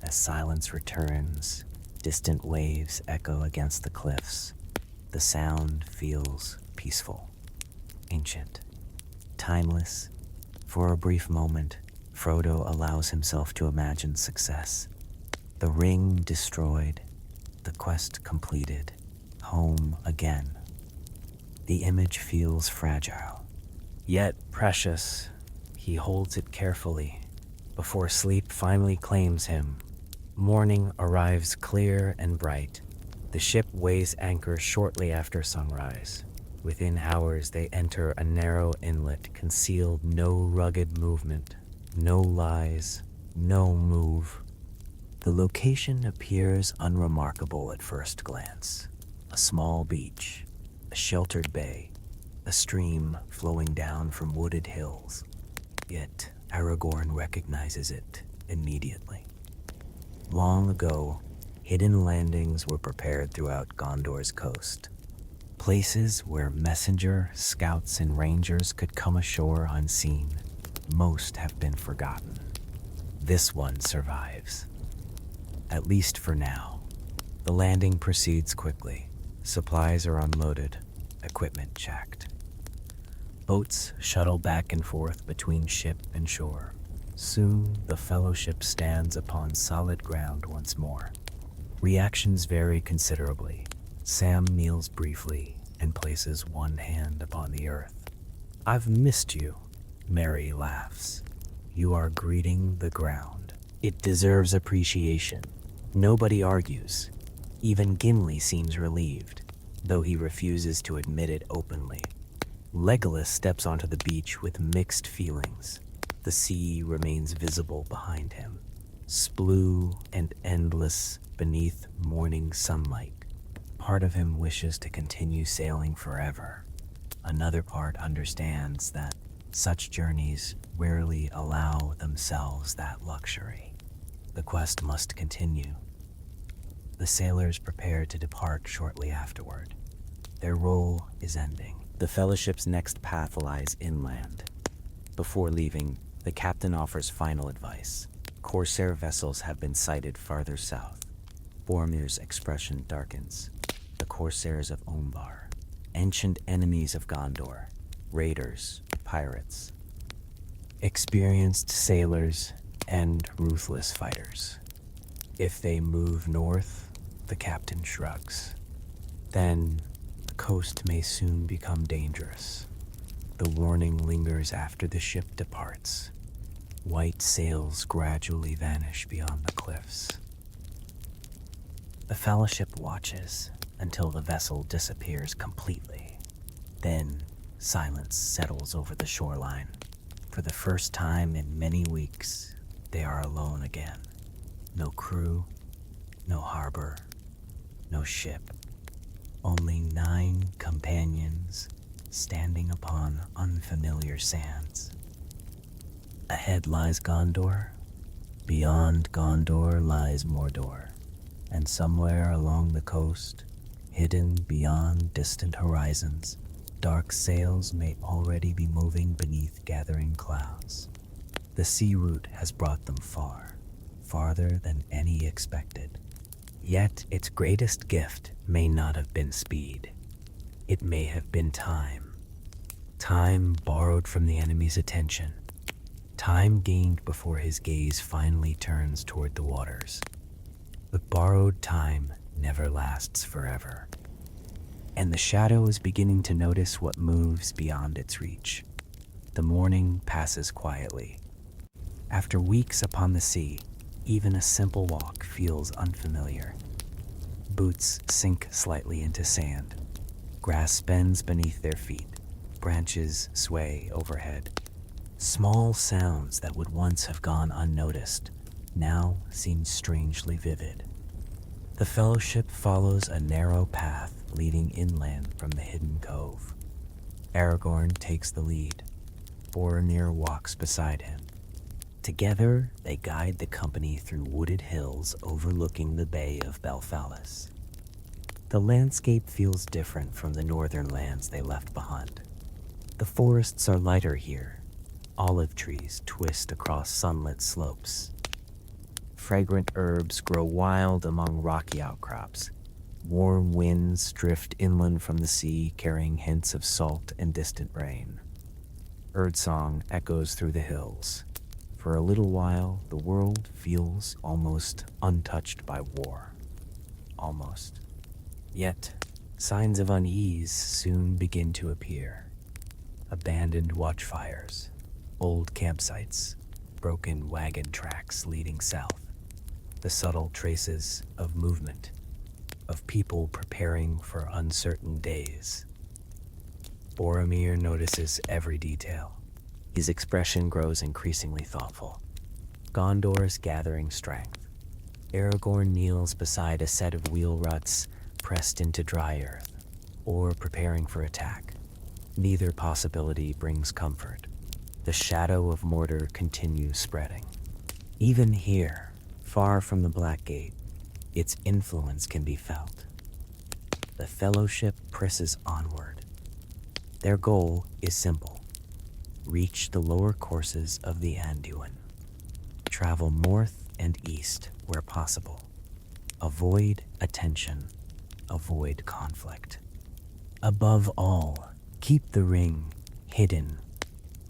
As silence returns, distant waves echo against the cliffs. The sound feels peaceful, ancient, timeless. For a brief moment, Frodo allows himself to imagine success. The ring destroyed, the quest completed, home again. The image feels fragile, yet precious. He holds it carefully before sleep finally claims him. Morning arrives clear and bright. The ship weighs anchor shortly after sunrise. Within hours, they enter a narrow inlet concealed no rugged movement, no lies, no move. The location appears unremarkable at first glance. A small beach, a sheltered bay, a stream flowing down from wooded hills. Yet Aragorn recognizes it immediately. Long ago, hidden landings were prepared throughout Gondor's coast. Places where messenger, scouts, and rangers could come ashore unseen. Most have been forgotten. This one survives. At least for now. The landing proceeds quickly. Supplies are unloaded, equipment checked. Boats shuttle back and forth between ship and shore. Soon, the Fellowship stands upon solid ground once more. Reactions vary considerably. Sam kneels briefly and places one hand upon the earth. "I've missed you," Mary laughs. "You are greeting the ground. It deserves appreciation." Nobody argues. Even Gimli seems relieved, though he refuses to admit it openly. Legolas steps onto the beach with mixed feelings. The sea remains visible behind him, splue and endless beneath morning sunlight. Part of him wishes to continue sailing forever. Another part understands that such journeys rarely allow themselves that luxury. The quest must continue. The sailors prepare to depart shortly afterward. Their role is ending. The Fellowship's next path lies inland. Before leaving, the captain offers final advice. Corsair vessels have been sighted farther south. Boromir's expression darkens. The Corsairs of Umbar, ancient enemies of Gondor, raiders, pirates, experienced sailors, and ruthless fighters. If they move north, the captain shrugs. Then, the coast may soon become dangerous. The warning lingers after the ship departs. White sails gradually vanish beyond the cliffs. The Fellowship watches until the vessel disappears completely. Then, silence settles over the shoreline. For the first time in many weeks, they are alone again. No crew, no harbor, no ship. Only 9 companions standing upon unfamiliar sands. Ahead lies Gondor. Beyond Gondor lies Mordor. And somewhere along the coast, hidden beyond distant horizons, dark sails may already be moving beneath gathering clouds. The sea route has brought them far, farther than any expected. Yet its greatest gift may not have been speed. It may have been time. Time borrowed from the enemy's attention. Time gained before his gaze finally turns toward the waters. But borrowed time never lasts forever. And the shadow is beginning to notice what moves beyond its reach. The morning passes quietly. After weeks upon the sea, even a simple walk feels unfamiliar. Boots sink slightly into sand. Grass bends beneath their feet. Branches sway overhead. Small sounds that would once have gone unnoticed now seem strangely vivid. The Fellowship follows a narrow path leading inland from the hidden cove. Aragorn takes the lead. Boromir walks beside him. Together, they guide the company through wooded hills overlooking the Bay of Belfalis. The landscape feels different from the northern lands they left behind. The forests are lighter here. Olive trees twist across sunlit slopes. Fragrant herbs grow wild among rocky outcrops. Warm winds drift inland from the sea, carrying hints of salt and distant rain. Birdsong echoes through the hills. For a little while, the world feels almost untouched by war. Almost. Yet, signs of unease soon begin to appear. Abandoned watchfires, old campsites, broken wagon tracks leading south. The subtle traces of movement, of people preparing for uncertain days. Boromir notices every detail. His expression grows increasingly thoughtful. Gondor's gathering strength. Aragorn kneels beside a set of wheel ruts pressed into dry earth, or preparing for attack. Neither possibility brings comfort. The shadow of Mordor continues spreading. Even here, far from the Black Gate, its influence can be felt. The Fellowship presses onward. Their goal is simple: reach the lower courses of the Anduin. Travel north and east where possible. Avoid attention. Avoid conflict. Above all, keep the ring hidden.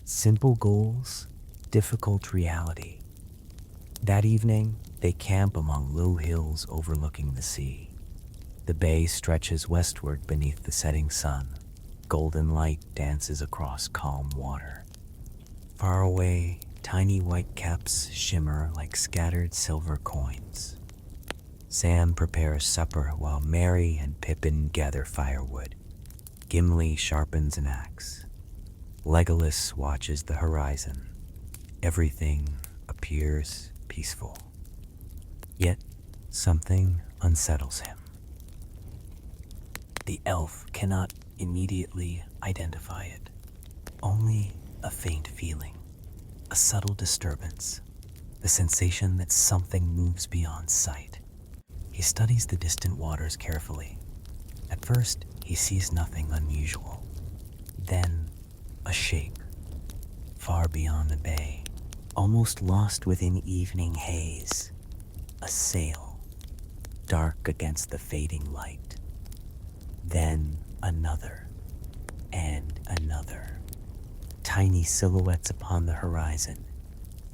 Simple goals, difficult reality. That evening, they camp among low hills overlooking the sea. The bay stretches westward beneath the setting sun. Golden light dances across calm water. Far away, tiny white caps shimmer like scattered silver coins. Sam prepares supper while Merry and Pippin gather firewood. Gimli sharpens an axe. Legolas watches the horizon. Everything appears peaceful. Yet something unsettles him. The elf cannot immediately identify it. Only a faint feeling, a subtle disturbance, the sensation that something moves beyond sight. He studies the distant waters carefully. At first, he sees nothing unusual. Then, a shape, far beyond the bay, almost lost within evening haze. A sail, dark against the fading light. Then another, and another. Tiny silhouettes upon the horizon.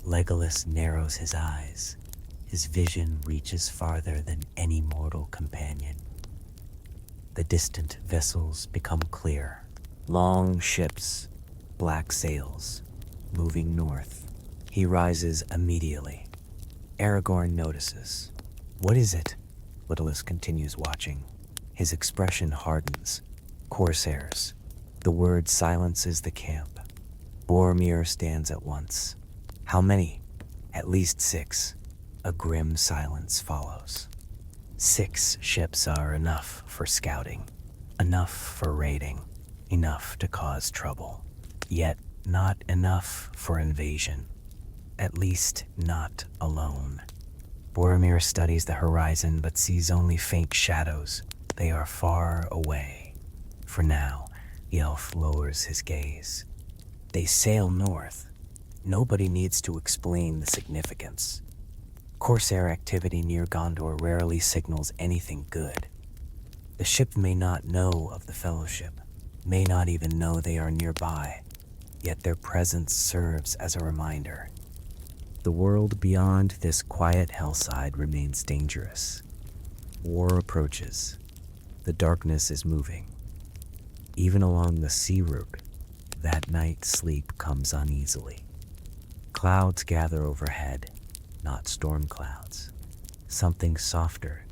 Legolas narrows his eyes. His vision reaches farther than any mortal companion. The distant vessels become clear. Long ships, black sails, moving north. He rises immediately. Aragorn notices. What is it? Legolas continues watching. His expression hardens. Corsairs. The word silences the camp. Boromir stands at once. How many? At least 6. A grim silence follows. 6 ships are enough for scouting, enough for raiding, enough to cause trouble, yet not enough for invasion. At least not alone. Boromir studies the horizon but sees only faint shadows. They are far away. For now, the elf lowers his gaze. They sail north. Nobody needs to explain the significance. Corsair activity near Gondor rarely signals anything good. The ship may not know of the Fellowship, may not even know they are nearby, yet their presence serves as a reminder. The world beyond this quiet hillside remains dangerous. War approaches. The darkness is moving. Even along the sea route, that night sleep comes uneasily. Clouds gather overhead, not storm clouds. Something softer,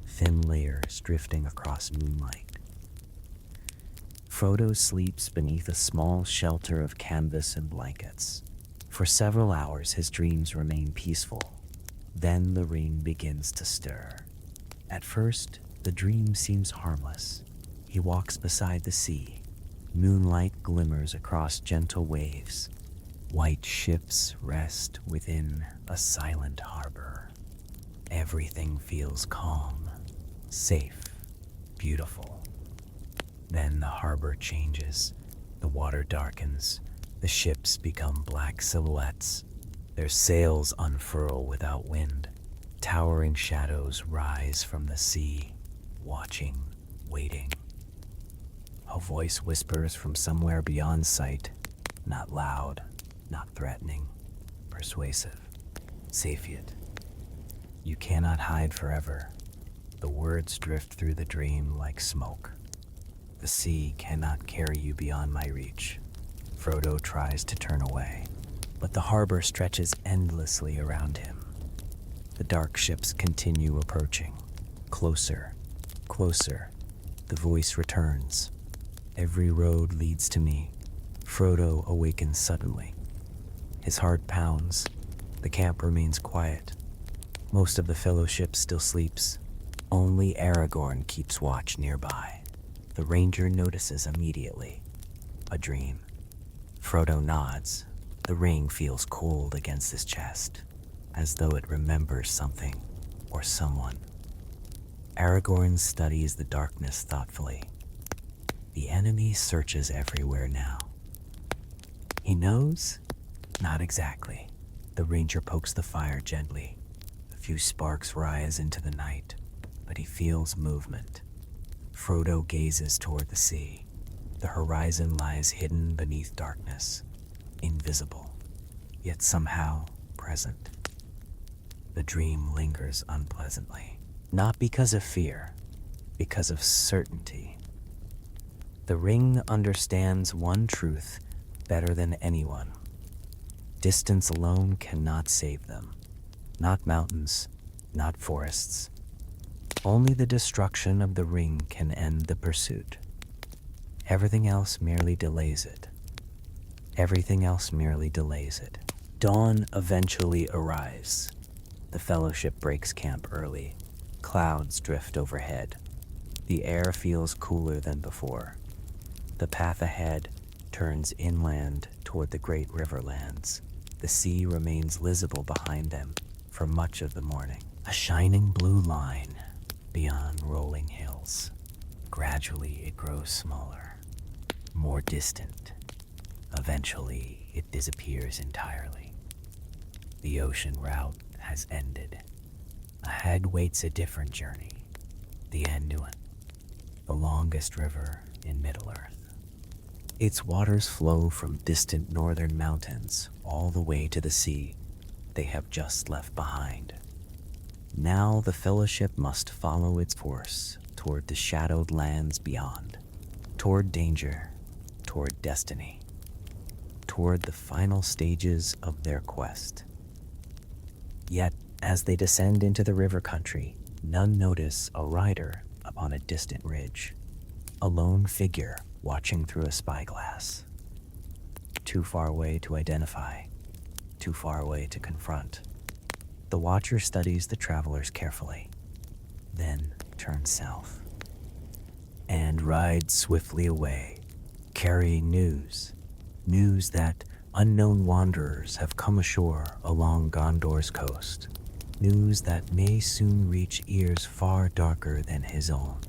thin layers drifting across moonlight. Frodo sleeps beneath a small shelter of canvas and blankets. For several hours, his dreams remain peaceful. Then the ring begins to stir. At first, the dream seems harmless. He walks beside the sea. Moonlight glimmers across gentle waves. White ships rest within a silent harbor. Everything feels calm, safe, beautiful. Then the harbor changes. The water darkens. The ships become black silhouettes. Their sails unfurl without wind. Towering shadows rise from the sea, watching, waiting. A voice whispers from somewhere beyond sight, not loud, not threatening, persuasive. Safiyat, you cannot hide forever. The words drift through the dream like smoke. The sea cannot carry you beyond my reach. Frodo tries to turn away, but the harbor stretches endlessly around him. The dark ships continue approaching. Closer, closer. The voice returns. Every road leads to me. Frodo awakens suddenly. His heart pounds. The camp remains quiet. Most of the fellowship still sleeps. Only Aragorn keeps watch nearby. The ranger notices immediately. A dream. Frodo nods. The ring feels cold against his chest, as though it remembers something or someone. Aragorn studies the darkness thoughtfully. The enemy searches everywhere now. He knows? Not exactly. The ranger pokes the fire gently. A few sparks rise into the night, but he feels movement. Frodo gazes toward the sea. The horizon lies hidden beneath darkness, invisible, yet somehow present. The dream lingers unpleasantly, not because of fear, because of certainty. The ring understands one truth better than anyone. Distance alone cannot save them. Not mountains, not forests. Only the destruction of the ring can end the pursuit. Everything else merely delays it. Everything else merely delays it. Dawn eventually arrives. The fellowship breaks camp early. Clouds drift overhead. The air feels cooler than before. The path ahead turns inland toward the great riverlands. The sea remains visible behind them for much of the morning. A shining blue line beyond rolling hills. Gradually it grows smaller, more distant. Eventually it disappears entirely. The ocean route has ended. Ahead waits a different journey. The Anduin, the longest river in Middle-earth. Its waters flow from distant northern mountains all the way to the sea they have just left behind. Now the fellowship must follow its course toward the shadowed lands beyond, toward danger, toward destiny, toward the final stages of their quest. Yet, as they descend into the river country, none notice a rider upon a distant ridge, a lone figure watching through a spyglass. Too far away to identify, too far away to confront. The watcher studies the travelers carefully, then turns south, and rides swiftly away, carrying news that unknown wanderers have come ashore along Gondor's coast, news that may soon reach ears far darker than his own.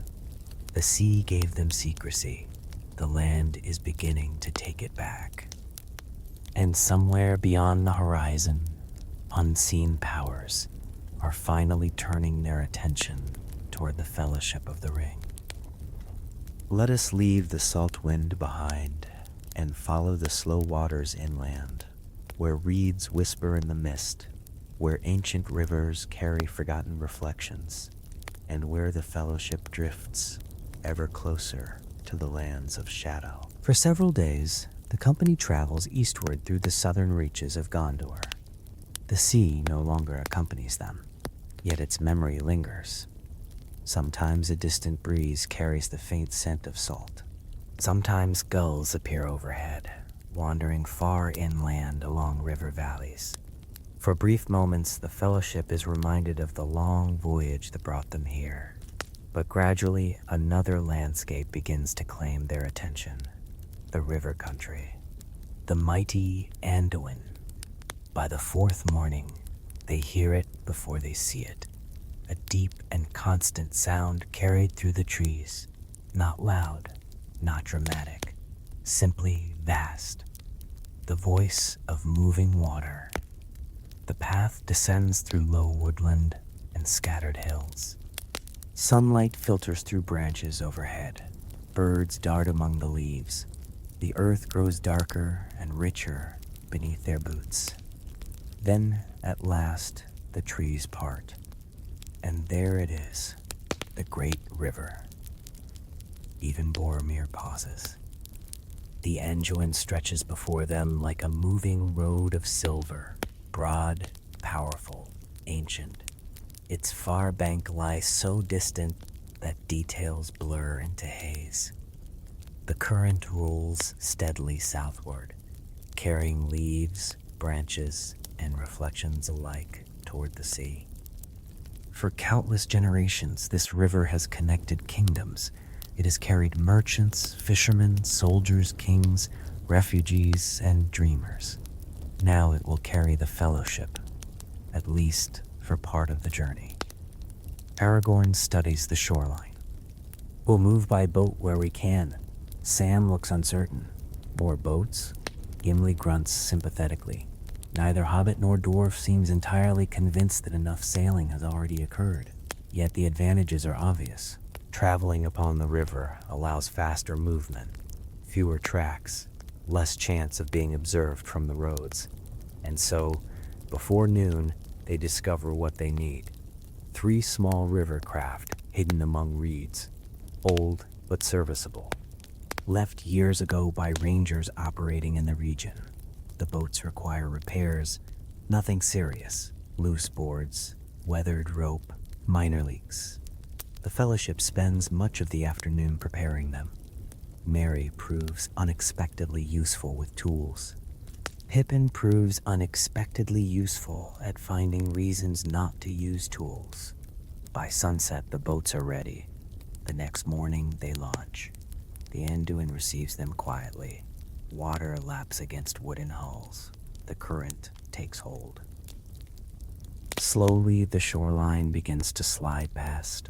The sea gave them secrecy. The land is beginning to take it back. And somewhere beyond the horizon, unseen powers are finally turning their attention toward the Fellowship of the Ring. Let us leave the salt wind behind and follow the slow waters inland, where reeds whisper in the mist, where ancient rivers carry forgotten reflections, and where the Fellowship drifts ever closer to the lands of shadow. For several days, the company travels eastward through the southern reaches of Gondor. The sea no longer accompanies them, yet its memory lingers. Sometimes a distant breeze carries the faint scent of salt. Sometimes gulls appear overhead, wandering far inland along river valleys. For brief moments, the Fellowship is reminded of the long voyage that brought them here. But gradually, another landscape begins to claim their attention. The river country. The mighty Anduin. By the fourth morning, they hear it before they see it. A deep and constant sound carried through the trees. Not loud, not dramatic, simply vast. The voice of moving water. The path descends through low woodland and scattered hills. Sunlight filters through branches overhead. Birds dart among the leaves. The earth grows darker and richer beneath their boots. Then, at last, the trees part. And there it is, the great river. Even Boromir pauses. The Anduin stretches before them like a moving road of silver, broad, powerful, ancient. Its far bank lies so distant that details blur into haze. The current rolls steadily southward, carrying leaves, branches, and reflections alike toward the sea. For countless generations, this river has connected kingdoms. It has carried merchants, fishermen, soldiers, kings, refugees, and dreamers. Now it will carry the Fellowship, at least for part of the journey. Aragorn studies the shoreline. "We'll move by boat where we can." Sam looks uncertain. "More boats?" Gimli grunts sympathetically. Neither hobbit nor dwarf seems entirely convinced that enough sailing has already occurred. Yet the advantages are obvious. Traveling upon the river allows faster movement, fewer tracks, less chance of being observed from the roads. And so, before noon, they discover what they need. 3 small river craft hidden among reeds, old but serviceable. Left years ago by rangers operating in the region. The boats require repairs, nothing serious. Loose boards, weathered rope, minor leaks. The Fellowship spends much of the afternoon preparing them. Merry proves unexpectedly useful with tools. Pippin proves unexpectedly useful at finding reasons not to use tools. By sunset, the boats are ready. The next morning, they launch. The Anduin receives them quietly. Water laps against wooden hulls. The current takes hold. Slowly, the shoreline begins to slide past.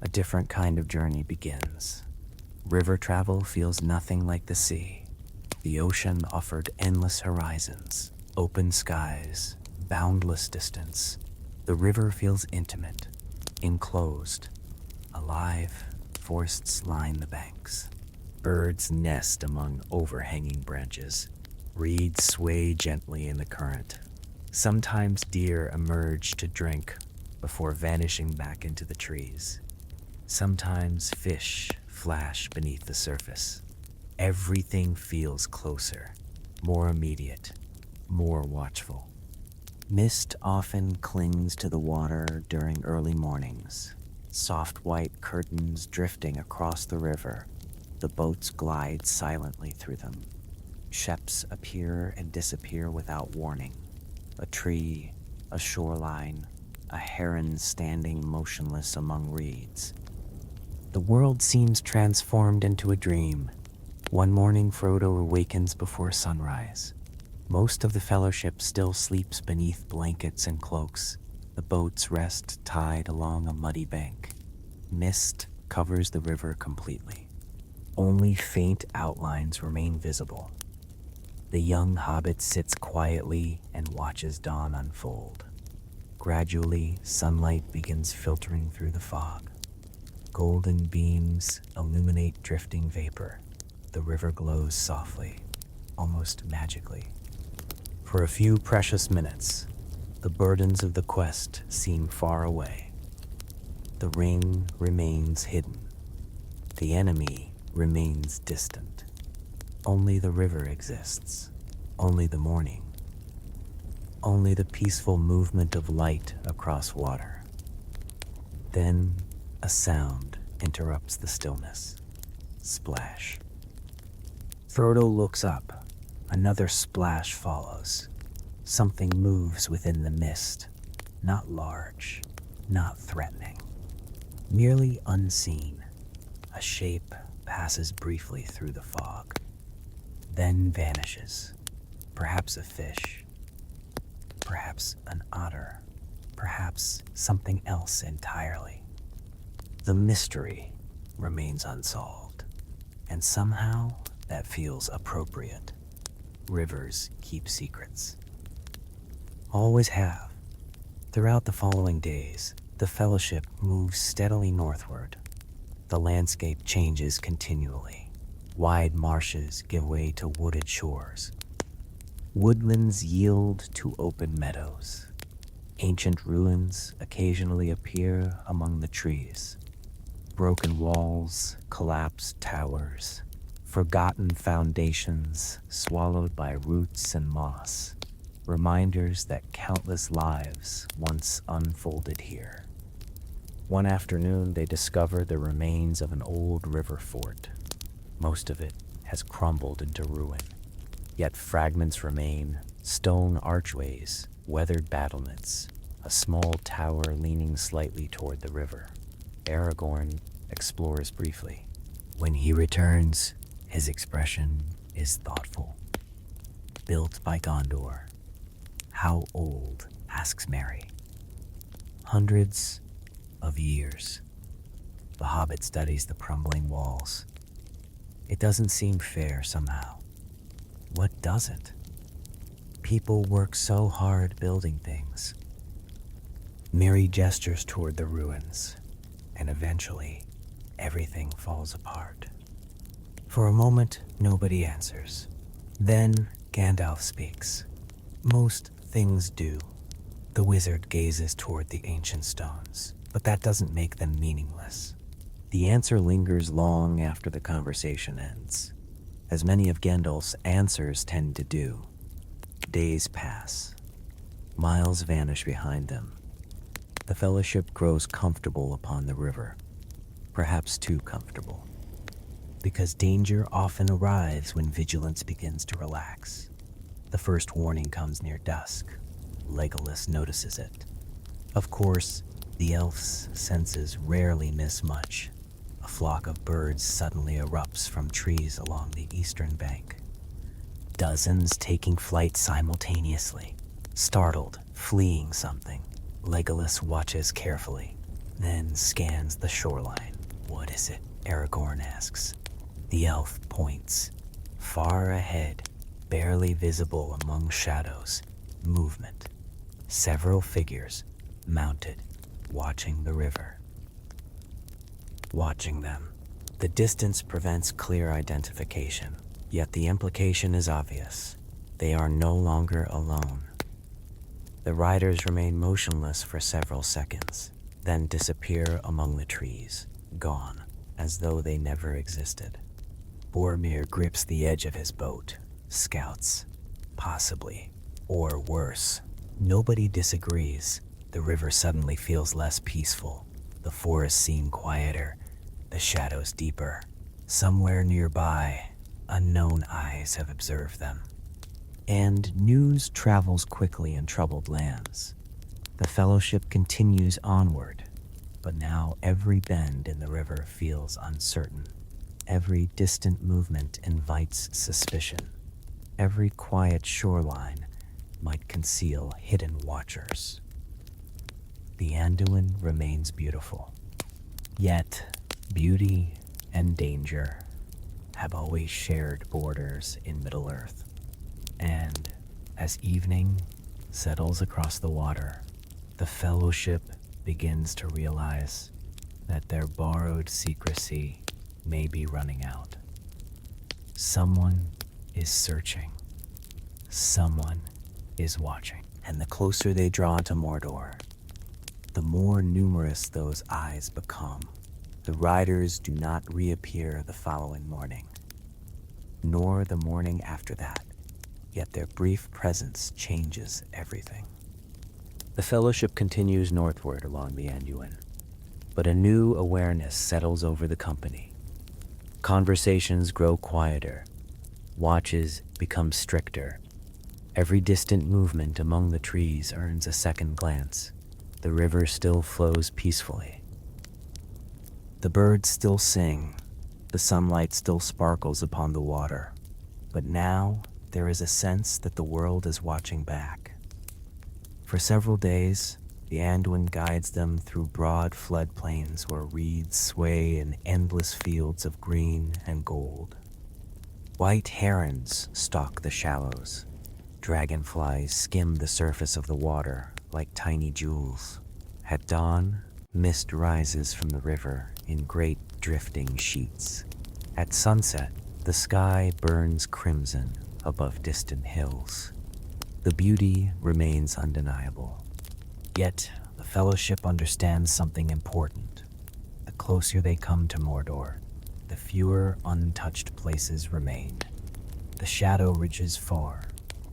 A different kind of journey begins. River travel feels nothing like the sea. The ocean offered endless horizons, open skies, boundless distance. The river feels intimate, enclosed, alive. Forests line the banks. Birds nest among overhanging branches. Reeds sway gently in the current. Sometimes deer emerge to drink before vanishing back into the trees. Sometimes fish flash beneath the surface. Everything feels closer, more immediate, more watchful. Mist often clings to the water during early mornings. Soft white curtains drifting across the river. The boats glide silently through them. Ships appear and disappear without warning. A tree, a shoreline, a heron standing motionless among reeds. The world seems transformed into a dream. One morning, Frodo awakens before sunrise. Most of the Fellowship still sleeps beneath blankets and cloaks. The boats rest tied along a muddy bank. Mist covers the river completely. Only faint outlines remain visible. The young hobbit sits quietly and watches dawn unfold. Gradually, sunlight begins filtering through the fog. Golden beams illuminate drifting vapor. The river glows softly, almost magically. For a few precious minutes, the burdens of the quest seem far away. The ring remains hidden. The enemy remains distant. Only the river exists. Only the morning. Only the peaceful movement of light across water. Then a sound interrupts the stillness. Splash. Frodo looks up. Another splash follows. Something moves within the mist. Not large, not threatening. Merely unseen. A shape passes briefly through the fog. Then vanishes. Perhaps a fish. Perhaps an otter. Perhaps something else entirely. The mystery remains unsolved, and somehow that feels appropriate. Rivers keep secrets. Always have. Throughout the following days, the Fellowship moves steadily northward. The landscape changes continually. Wide marshes give way to wooded shores. Woodlands yield to open meadows. Ancient ruins occasionally appear among the trees. Broken walls, collapsed towers, forgotten foundations swallowed by roots and moss, reminders that countless lives once unfolded here. One afternoon, they discover the remains of an old river fort. Most of it has crumbled into ruin, yet fragments remain: stone archways, weathered battlements, a small tower leaning slightly toward the river. Aragorn explores briefly. When he returns, his expression is thoughtful. Built by Gondor. How old? Asks Mary. Hundreds of years. The hobbit studies the crumbling walls. It doesn't seem fair somehow. What doesn't? People work so hard building things. Mary gestures toward the ruins, and eventually, everything falls apart. For a moment, nobody answers. Then Gandalf speaks. Most things do. The wizard gazes toward the ancient stones, but that doesn't make them meaningless. The answer lingers long after the conversation ends, as many of Gandalf's answers tend to do. Days pass. Miles vanish behind them. The Fellowship grows comfortable upon the river, perhaps too comfortable, because danger often arrives when vigilance begins to relax. The first warning comes near dusk. Legolas notices it. Of course, the elf's senses rarely miss much. A flock of birds suddenly erupts from trees along the eastern bank. Dozens taking flight simultaneously, startled, fleeing something. Legolas watches carefully, then scans the shoreline. What is it? Aragorn asks. The elf points. Far ahead, barely visible among shadows, movement. Several figures, mounted, watching the river. Watching them. The distance prevents clear identification, yet the implication is obvious. They are no longer alone. The riders remain motionless for several seconds, then disappear among the trees, gone, as though they never existed. Boromir grips the edge of his boat. Scouts. Possibly. Or worse. Nobody disagrees. The river suddenly feels less peaceful. The forests seem quieter, the shadows deeper. Somewhere nearby, unknown eyes have observed them. And news travels quickly in troubled lands. The Fellowship continues onward, but now every bend in the river feels uncertain. Every distant movement invites suspicion. Every quiet shoreline might conceal hidden watchers. The Anduin remains beautiful. Yet, beauty and danger have always shared borders in Middle-earth. And as evening settles across the water, the Fellowship begins to realize that their borrowed secrecy may be running out. Someone is searching. Someone is watching. And the closer they draw to Mordor, the more numerous those eyes become. The riders do not reappear the following morning, nor the morning after that, yet their brief presence changes everything. The Fellowship continues northward along the Anduin, but a new awareness settles over the company. Conversations grow quieter, watches become stricter. Every distant movement among the trees earns a second glance. The river still flows peacefully. The birds still sing, the sunlight still sparkles upon the water, but now there is a sense that the world is watching back. For several days, the Anduin guides them through broad floodplains where reeds sway in endless fields of green and gold. White herons stalk the shallows. Dragonflies skim the surface of the water like tiny jewels. At dawn, mist rises from the river in great drifting sheets. At sunset, the sky burns crimson above distant hills. The beauty remains undeniable. Yet, the Fellowship understands something important. The closer they come to Mordor, the fewer untouched places remain. The shadow ridges far,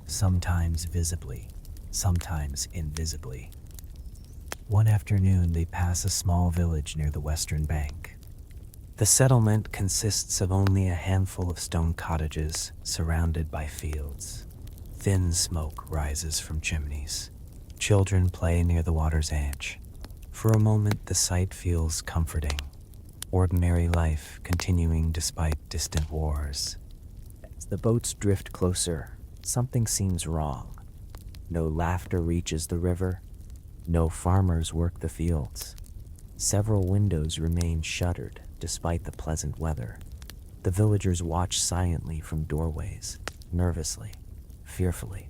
sometimes visibly, sometimes invisibly. One afternoon, they pass a small village near the western bank. The settlement consists of only a handful of stone cottages surrounded by fields. Thin smoke rises from chimneys. Children play near the water's edge. For a moment, the sight feels comforting. Ordinary life continuing despite distant wars. As the boats drift closer, something seems wrong. No laughter reaches the river. No farmers work the fields. Several windows remain shuttered despite the pleasant weather. The villagers watch silently from doorways, nervously, fearfully,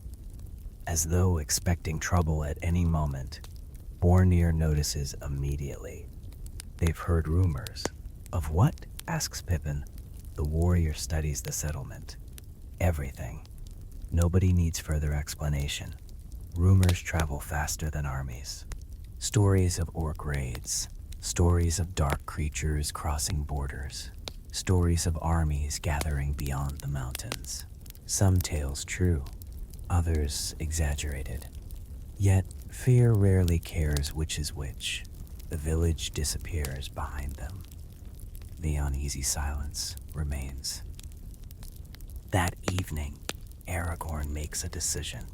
as though expecting trouble at any moment. Boromir notices immediately. They've heard rumors. Of what? Asks Pippin. The warrior studies the settlement. Everything. Nobody needs further explanation. Rumors travel faster than armies. Stories of orc raids. Stories of dark creatures crossing borders. Stories of armies gathering beyond the mountains. Some tales true, others exaggerated. Yet, fear rarely cares which is which. The village disappears behind them. The uneasy silence remains. That evening, Aragorn makes a decision.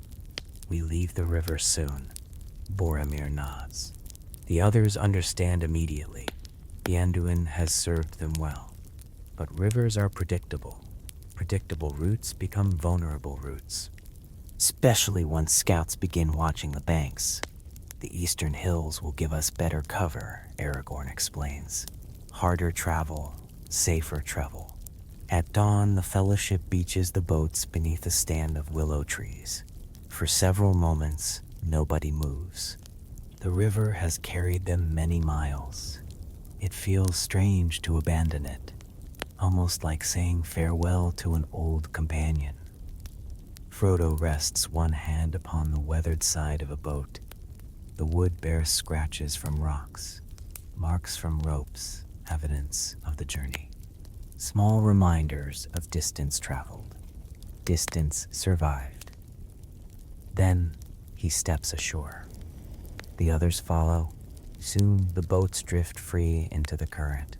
We leave the river soon. Boromir nods. The others understand immediately. The Anduin has served them well. But rivers are predictable. Predictable routes become vulnerable routes. Especially once scouts begin watching the banks. The eastern hills will give us better cover, Aragorn explains. Harder travel, safer travel. At dawn, the Fellowship beaches the boats beneath a stand of willow trees. For several moments, nobody moves. The river has carried them many miles. It feels strange to abandon it, almost like saying farewell to an old companion. Frodo rests one hand upon the weathered side of a boat. The wood bears scratches from rocks, marks from ropes, evidence of the journey. Small reminders of distance traveled, distance survived. Then he steps ashore. The others follow. Soon the boats drift free into the current.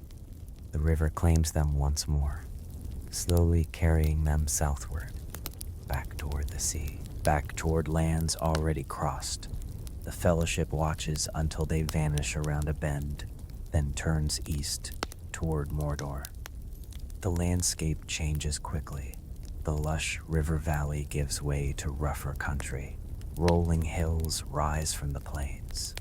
The river claims them once more, slowly carrying them southward, back toward the sea, back toward lands already crossed. The Fellowship watches until they vanish around a bend, then turns east toward Mordor. The landscape changes quickly. The lush river valley gives way to rougher country. Rolling hills rise from the plains.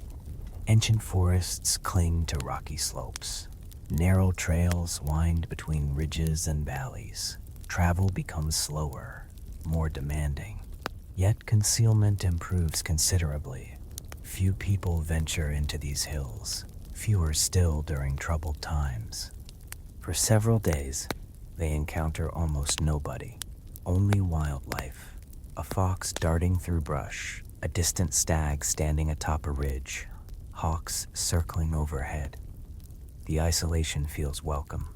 Ancient forests cling to rocky slopes. Narrow trails wind between ridges and valleys. Travel becomes slower, more demanding. Yet concealment improves considerably. Few people venture into these hills, fewer still during troubled times. For several days, they encounter almost nobody, only wildlife. A fox darting through brush, a distant stag standing atop a ridge, hawks circling overhead. The isolation feels welcome,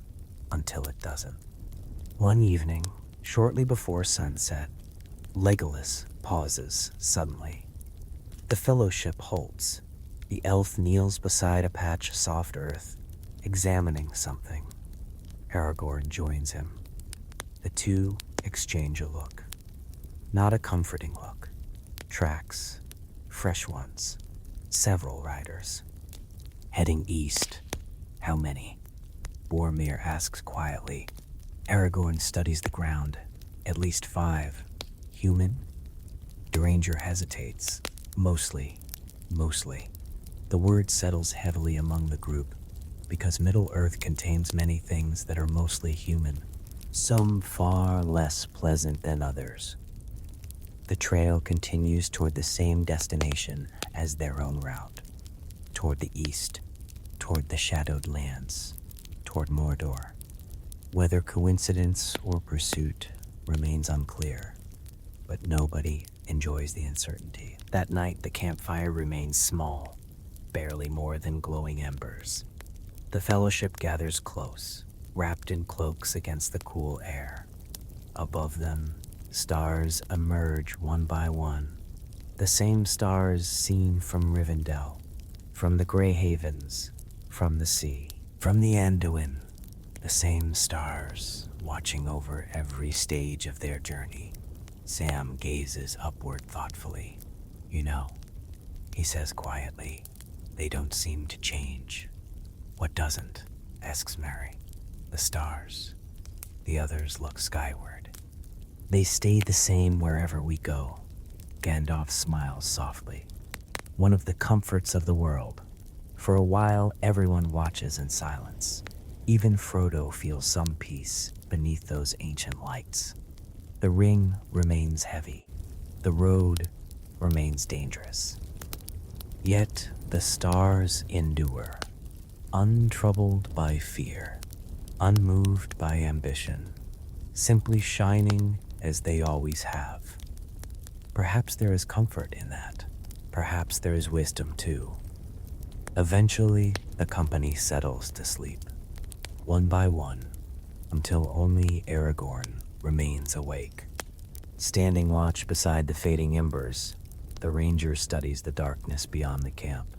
until it doesn't. One evening, shortly before sunset, Legolas pauses suddenly. The Fellowship halts. The elf kneels beside a patch of soft earth, examining something. Aragorn joins him. The two exchange a look. Not a comforting look. Tracks, fresh ones, several riders. Heading east. How many? Boromir asks quietly. Aragorn studies the ground. At least 5. Human? The ranger hesitates. Mostly. The word settles heavily among the group, because Middle-earth contains many things that are mostly human, some far less pleasant than others. The trail continues toward the same destination as their own route, toward the east, toward the shadowed lands, toward Mordor. Whether coincidence or pursuit remains unclear, but nobody enjoys the uncertainty. That night, the campfire remains small, barely more than glowing embers. The Fellowship gathers close, wrapped in cloaks against the cool air. Above them, stars emerge one by one, the same stars seen from Rivendell, from the Grey Havens, from the sea, from the Anduin. The same stars watching over every stage of their journey. Sam gazes upward thoughtfully. You know, he says quietly, they don't seem to change. What doesn't? Asks Mary. The stars. The others look skyward. They stay the same wherever we go. Gandalf smiles softly. One of the comforts of the world. For a while, everyone watches in silence. Even Frodo feels some peace beneath those ancient lights. The ring remains heavy. The road remains dangerous. Yet the stars endure, untroubled by fear, unmoved by ambition, simply shining as they always have. Perhaps there is comfort in that. Perhaps there is wisdom too. Eventually, the company settles to sleep, one by one, until only Aragorn remains awake. Standing watch beside the fading embers, the ranger studies the darkness beyond the camp.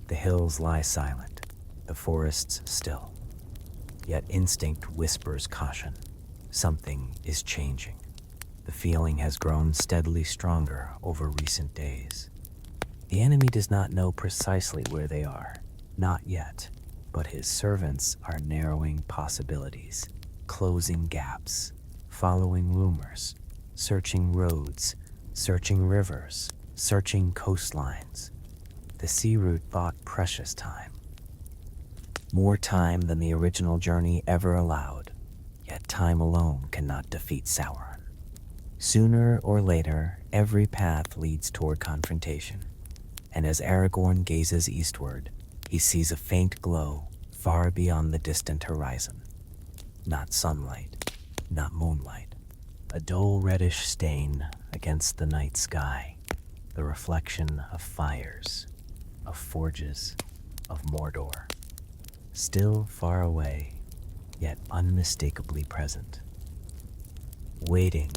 The hills lie silent, the forests still. Yet instinct whispers caution. Something is changing. The feeling has grown steadily stronger over recent days. The enemy does not know precisely where they are, not yet, but his servants are narrowing possibilities, closing gaps, following rumors, searching roads, searching rivers, searching coastlines. The sea route bought precious time. More time than the original journey ever allowed, yet time alone cannot defeat Sauron. Sooner or later, every path leads toward confrontation, and as Aragorn gazes eastward, he sees a faint glow far beyond the distant horizon. Not sunlight, not moonlight, a dull reddish stain against the night sky, the reflection of fires, of forges, of Mordor. Still far away, yet unmistakably present. Waiting,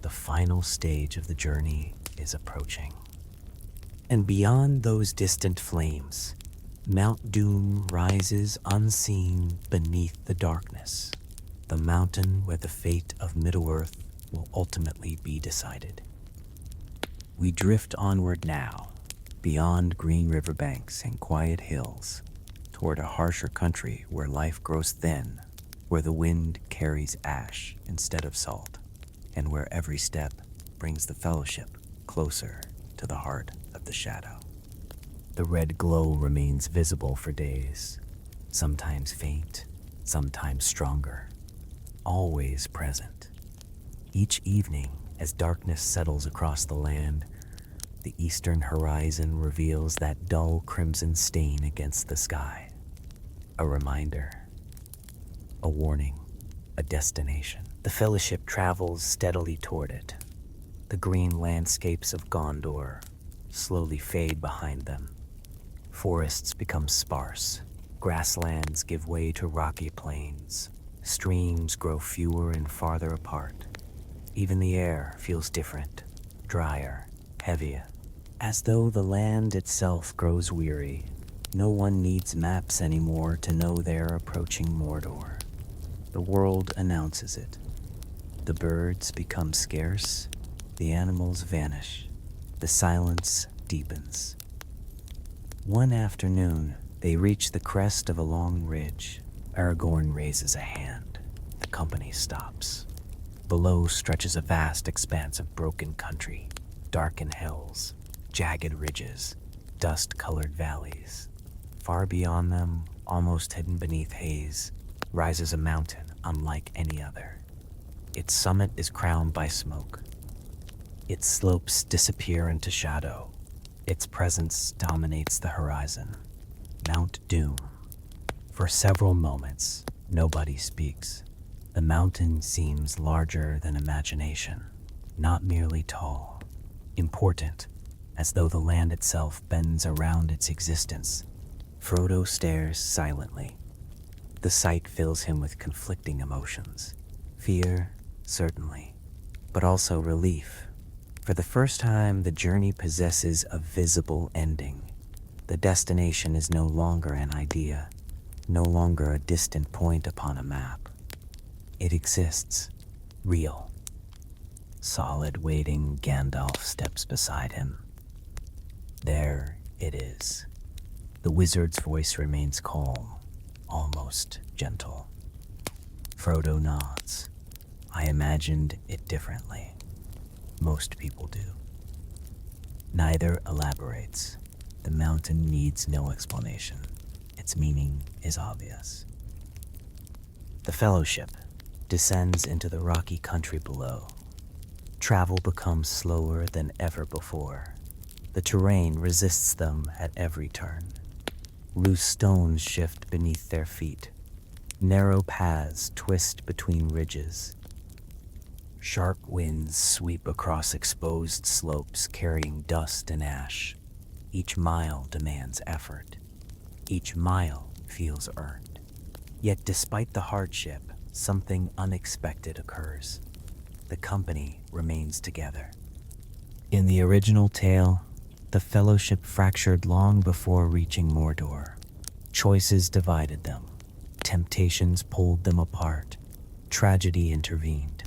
the final stage of the journey is approaching. And beyond those distant flames, Mount Doom rises unseen beneath the darkness, the mountain where the fate of Middle-earth will ultimately be decided. We drift onward now, beyond green riverbanks and quiet hills, toward a harsher country where life grows thin, where the wind carries ash instead of salt, and where every step brings the fellowship closer to the heart of the shadow. The red glow remains visible for days, sometimes faint, sometimes stronger, always present. Each evening, as darkness settles across the land, the eastern horizon reveals that dull crimson stain against the sky. A reminder, a warning, a destination. The Fellowship travels steadily toward it. The green landscapes of Gondor slowly fade behind them. Forests become sparse. Grasslands give way to rocky plains. Streams grow fewer and farther apart. Even the air feels different, drier, heavier. As though the land itself grows weary, no one needs maps anymore to know they're approaching Mordor. The world announces it. The birds become scarce, the animals vanish, the silence deepens. One afternoon, they reach the crest of a long ridge. Aragorn raises a hand. The company stops. Below stretches a vast expanse of broken country, darkened hills, jagged ridges, dust-colored valleys. Far beyond them, almost hidden beneath haze, rises a mountain unlike any other. Its summit is crowned by smoke. Its slopes disappear into shadow. Its presence dominates the horizon. Mount Doom. For several moments, nobody speaks. The mountain seems larger than imagination, not merely tall, important, as though the land itself bends around its existence. Frodo stares silently. The sight fills him with conflicting emotions. Fear, certainly, but also relief. For the first time, the journey possesses a visible ending. The destination is no longer an idea. no longer a distant point upon a map. It exists, real. Solid waiting, Gandalf steps beside him. There it is. The wizard's voice remains calm, almost gentle. Frodo nods. I imagined it differently. Most people do. Neither elaborates. The mountain needs no explanation. Its meaning is obvious. The Fellowship descends into the rocky country below. Travel becomes slower than ever before. The terrain resists them at every turn. Loose stones shift beneath their feet. Narrow paths twist between ridges. Sharp winds sweep across exposed slopes carrying dust and ash. Each mile demands effort. Each mile feels earned. Yet despite the hardship, something unexpected occurs. The company remains together. In the original tale, the Fellowship fractured long before reaching Mordor. Choices divided them. Temptations pulled them apart. Tragedy intervened.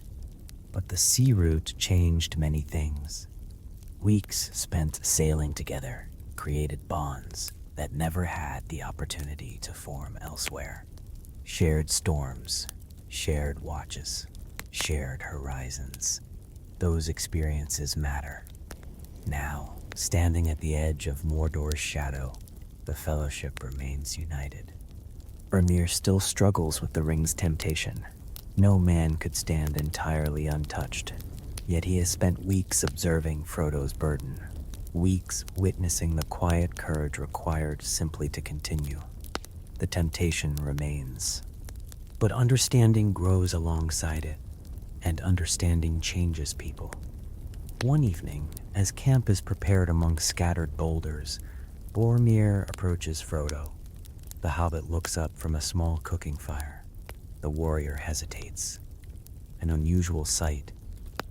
But the sea route changed many things. Weeks spent sailing together created bonds that never had the opportunity to form elsewhere. Shared storms, shared watches, shared horizons. Those experiences matter. Now, standing at the edge of Mordor's shadow, the Fellowship remains united. Vermeer still struggles with the ring's temptation. No man could stand entirely untouched, yet he has spent weeks observing Frodo's burden, weeks witnessing the quiet courage required simply to continue. The temptation remains, but understanding grows alongside it, and understanding changes people. One evening, as camp is prepared among scattered boulders, Boromir approaches Frodo. The hobbit looks up from a small cooking fire. The warrior hesitates. An unusual sight.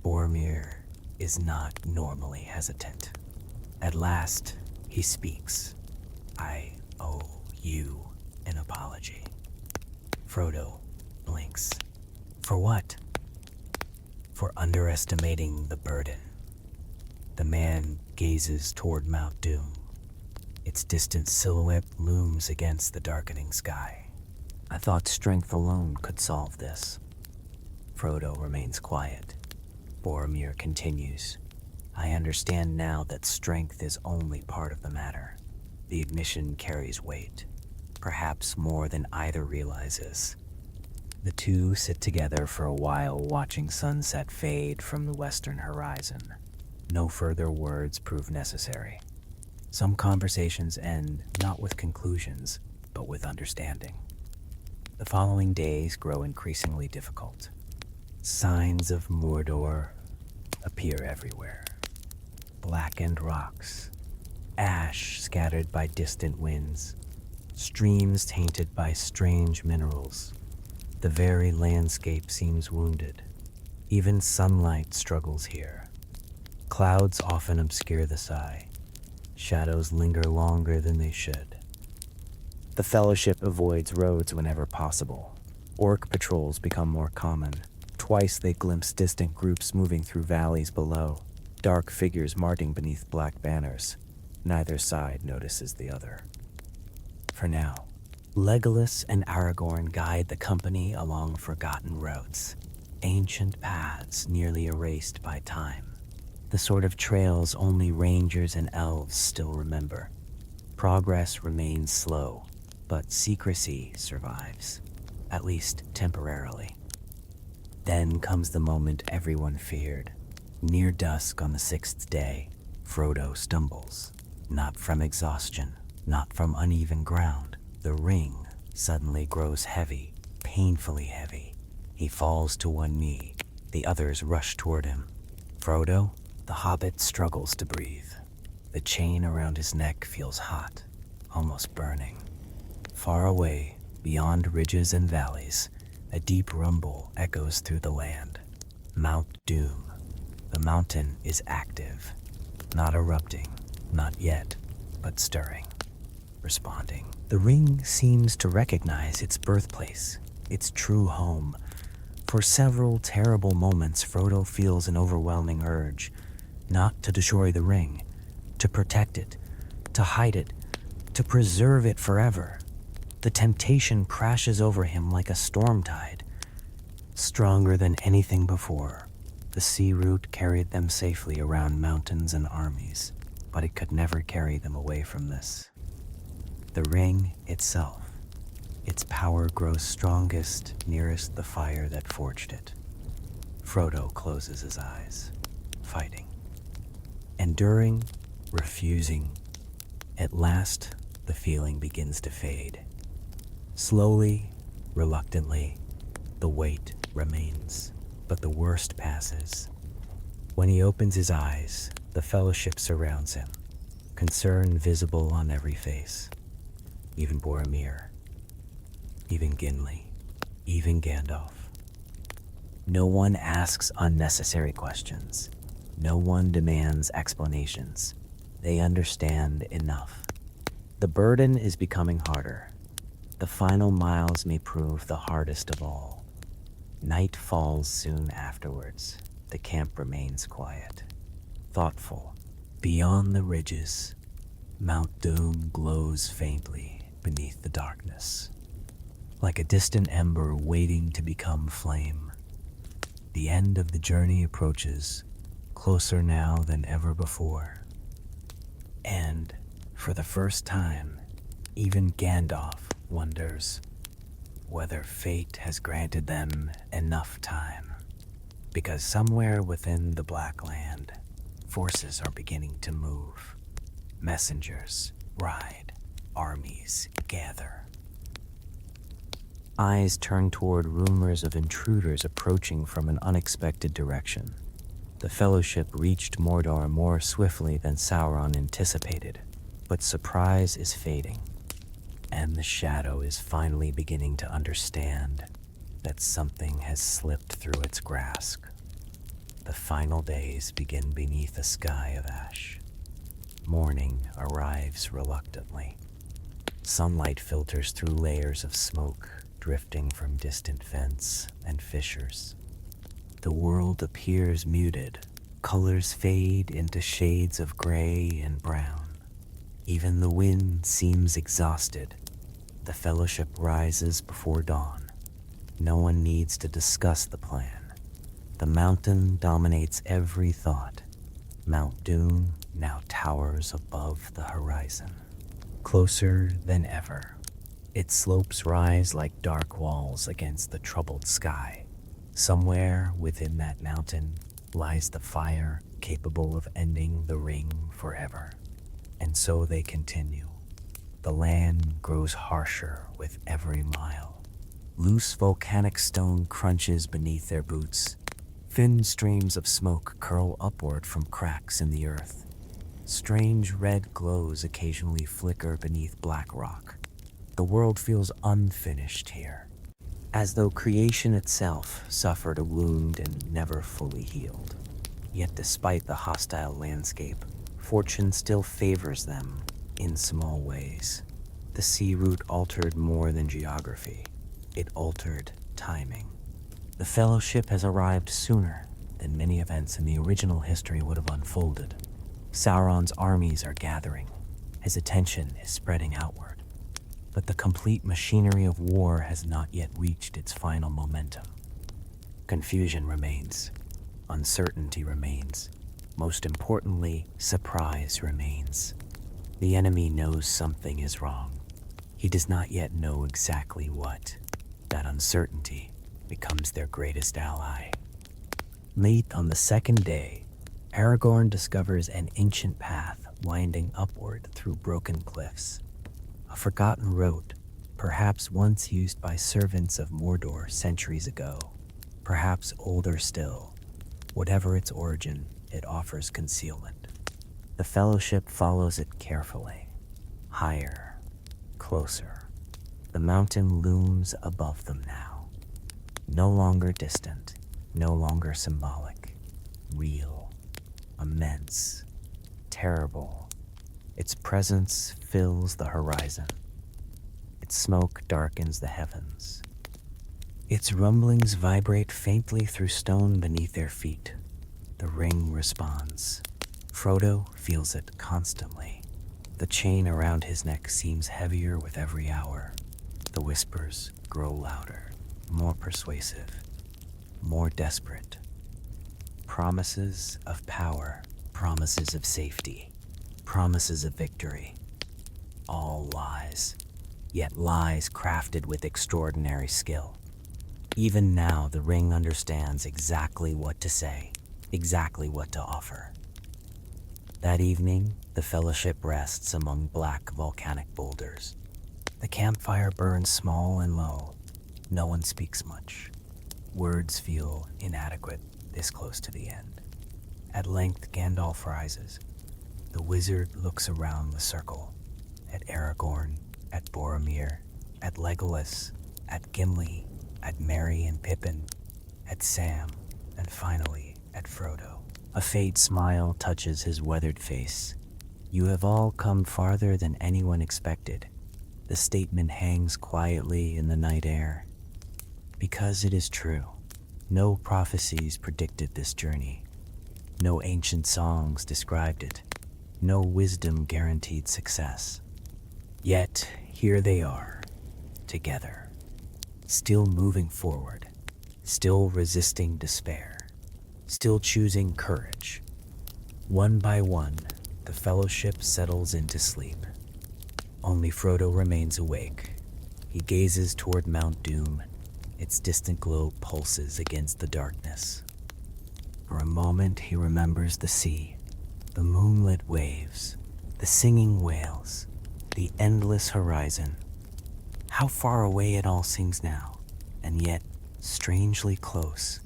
Boromir is not normally hesitant. At last, he speaks. I owe you an apology. Frodo blinks. For what? For underestimating the burden. The man gazes toward Mount Doom. Its distant silhouette looms against the darkening sky. I thought strength alone could solve this. Frodo remains quiet. Boromir continues. I understand now that strength is only part of the matter. The admission carries weight, perhaps more than either realizes. The two sit together for a while, watching sunset fade from the western horizon. No further words prove necessary. Some conversations end not with conclusions, but with understanding. The following days grow increasingly difficult. Signs of Mordor appear everywhere. Blackened rocks, ash scattered by distant winds, streams tainted by strange minerals. The very landscape seems wounded. Even sunlight struggles here. Clouds often obscure the sky. Shadows linger longer than they should. The Fellowship avoids roads whenever possible. Orc patrols become more common. Twice they glimpse distant groups moving through valleys below, dark figures marching beneath black banners. Neither side notices the other. For now, Legolas and Aragorn guide the company along forgotten routes, ancient paths nearly erased by time. The sort of trails only rangers and elves still remember. Progress remains slow, but secrecy survives, at least temporarily. Then comes the moment everyone feared. Near dusk on the sixth day, Frodo stumbles. Not from exhaustion, not from uneven ground. The ring suddenly grows heavy, painfully heavy. He falls to one knee. The others rush toward him. Frodo, the hobbit, struggles to breathe. The chain around his neck feels hot, almost burning. Far away, beyond ridges and valleys, a deep rumble echoes through the land. Mount Doom. The mountain is active, not erupting, not yet, but stirring. responding. The ring seems to recognize its birthplace, its true home. For several terrible moments, Frodo feels an overwhelming urge, not to destroy the ring, to protect it, to hide it, to preserve it forever. The temptation crashes over him like a storm tide, stronger than anything before. The sea route carried them safely around mountains and armies, but it could never carry them away from this. The ring itself, its power grows strongest nearest the fire that forged it. Frodo closes his eyes, fighting, enduring, refusing. At last, the feeling begins to fade. Slowly, reluctantly, the weight remains, but the worst passes. When he opens his eyes, the Fellowship surrounds him, concern visible on every face. Even Boromir, even Gimli, even Gandalf. No one asks unnecessary questions. No one demands explanations. They understand enough. The burden is becoming harder. The final miles may prove the hardest of all. Night falls soon afterwards. The camp remains quiet, thoughtful. Beyond the ridges, Mount Doom glows faintly beneath the darkness, like a distant ember waiting to become flame. The end of the journey approaches, closer now than ever before. And, for the first time, even Gandalf wonders whether fate has granted them enough time. Because somewhere within the Black Land, forces are beginning to move. Messengers ride, armies gather. Eyes turn toward rumors of intruders approaching from an unexpected direction. The Fellowship reached Mordor more swiftly than Sauron anticipated, but surprise is fading, and the Shadow is finally beginning to understand that something has slipped through its grasp. The final days begin beneath a sky of ash. Morning arrives reluctantly. Sunlight filters through layers of smoke, drifting from distant vents and fissures. The world appears muted. Colors fade into shades of gray and brown. Even the wind seems exhausted. The Fellowship rises before dawn. No one needs to discuss the plan. The mountain dominates every thought. Mount Doom now towers above the horizon, closer than ever. Its slopes rise like dark walls against the troubled sky. Somewhere within that mountain lies the fire capable of ending the ring forever. And so they continue. The land grows harsher with every mile. Loose volcanic stone crunches beneath their boots. Thin streams of smoke curl upward from cracks in the earth. Strange red glows occasionally flicker beneath black rock. The world feels unfinished here, as though creation itself suffered a wound and never fully healed. Yet despite the hostile landscape, fortune still favors them in small ways. The sea route altered more than geography. It altered timing. The Fellowship has arrived sooner than many events in the original history would have unfolded. Sauron's armies are gathering. His attention is spreading outward. But the complete machinery of war has not yet reached its final momentum. Confusion remains. Uncertainty remains. Most importantly, surprise remains. The enemy knows something is wrong. He does not yet know exactly what. That uncertainty becomes their greatest ally. Late on the second day, Aragorn discovers an ancient path winding upward through broken cliffs. A forgotten road, perhaps once used by servants of Mordor centuries ago, perhaps older still. Whatever its origin, it offers concealment. The Fellowship follows it carefully. Higher, closer. The mountain looms above them now. No longer distant, no longer symbolic. Real, immense, terrible, Its presence fills the horizon. Its smoke darkens the heavens. Its rumblings vibrate faintly through stone beneath their feet. The ring responds. Frodo feels it constantly. The chain around his neck seems heavier with every hour. The whispers grow louder, more persuasive, more desperate. Promises of power, promises of safety, promises of victory. All lies, yet lies crafted with extraordinary skill. Even now, the ring understands exactly what to say, exactly what to offer. That evening, the Fellowship rests among black volcanic boulders. The campfire burns small and low. No one speaks much. Words feel inadequate this close to the end. At length, Gandalf rises. The wizard looks around the circle, at Aragorn, at Boromir, at Legolas, at Gimli, at Merry and Pippin, at Sam, and finally at Frodo. A faint smile touches his weathered face. You have all come farther than anyone expected. The statement hangs quietly in the night air. Because it is true. No prophecies predicted this journey. No ancient songs described it. No wisdom guaranteed success. Yet, here they are, together. Still moving forward. Still resisting despair. Still choosing courage. One by one, the Fellowship settles into sleep. Only Frodo remains awake. He gazes toward Mount Doom. Its distant glow pulses against the darkness. For a moment, he remembers the sea, the moonlit waves, the singing whales, the endless horizon. How far away it all seems now, and yet strangely close,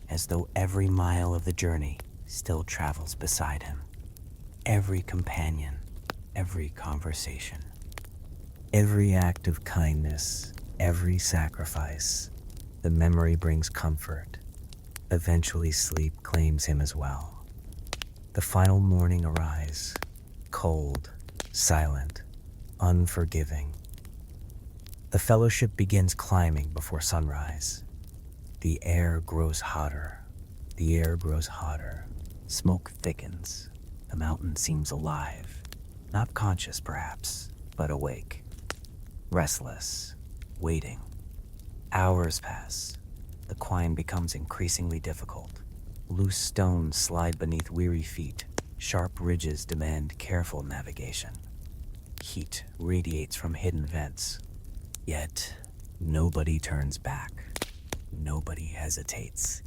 as though every mile of the journey still travels beside him. Every companion, every conversation, every act of kindness, every sacrifice. The memory brings comfort. Eventually sleep claims him as well. The final morning arrives, cold, silent, unforgiving. The Fellowship begins climbing before sunrise. The air grows hotter. The air grows hotter. Smoke thickens. The mountain seems alive. Not conscious, perhaps, but awake. Restless, waiting. Hours pass. The climb becomes increasingly difficult. Loose stones slide beneath weary feet. Sharp ridges demand careful navigation. Heat radiates from hidden vents. Yet, nobody turns back. Nobody hesitates.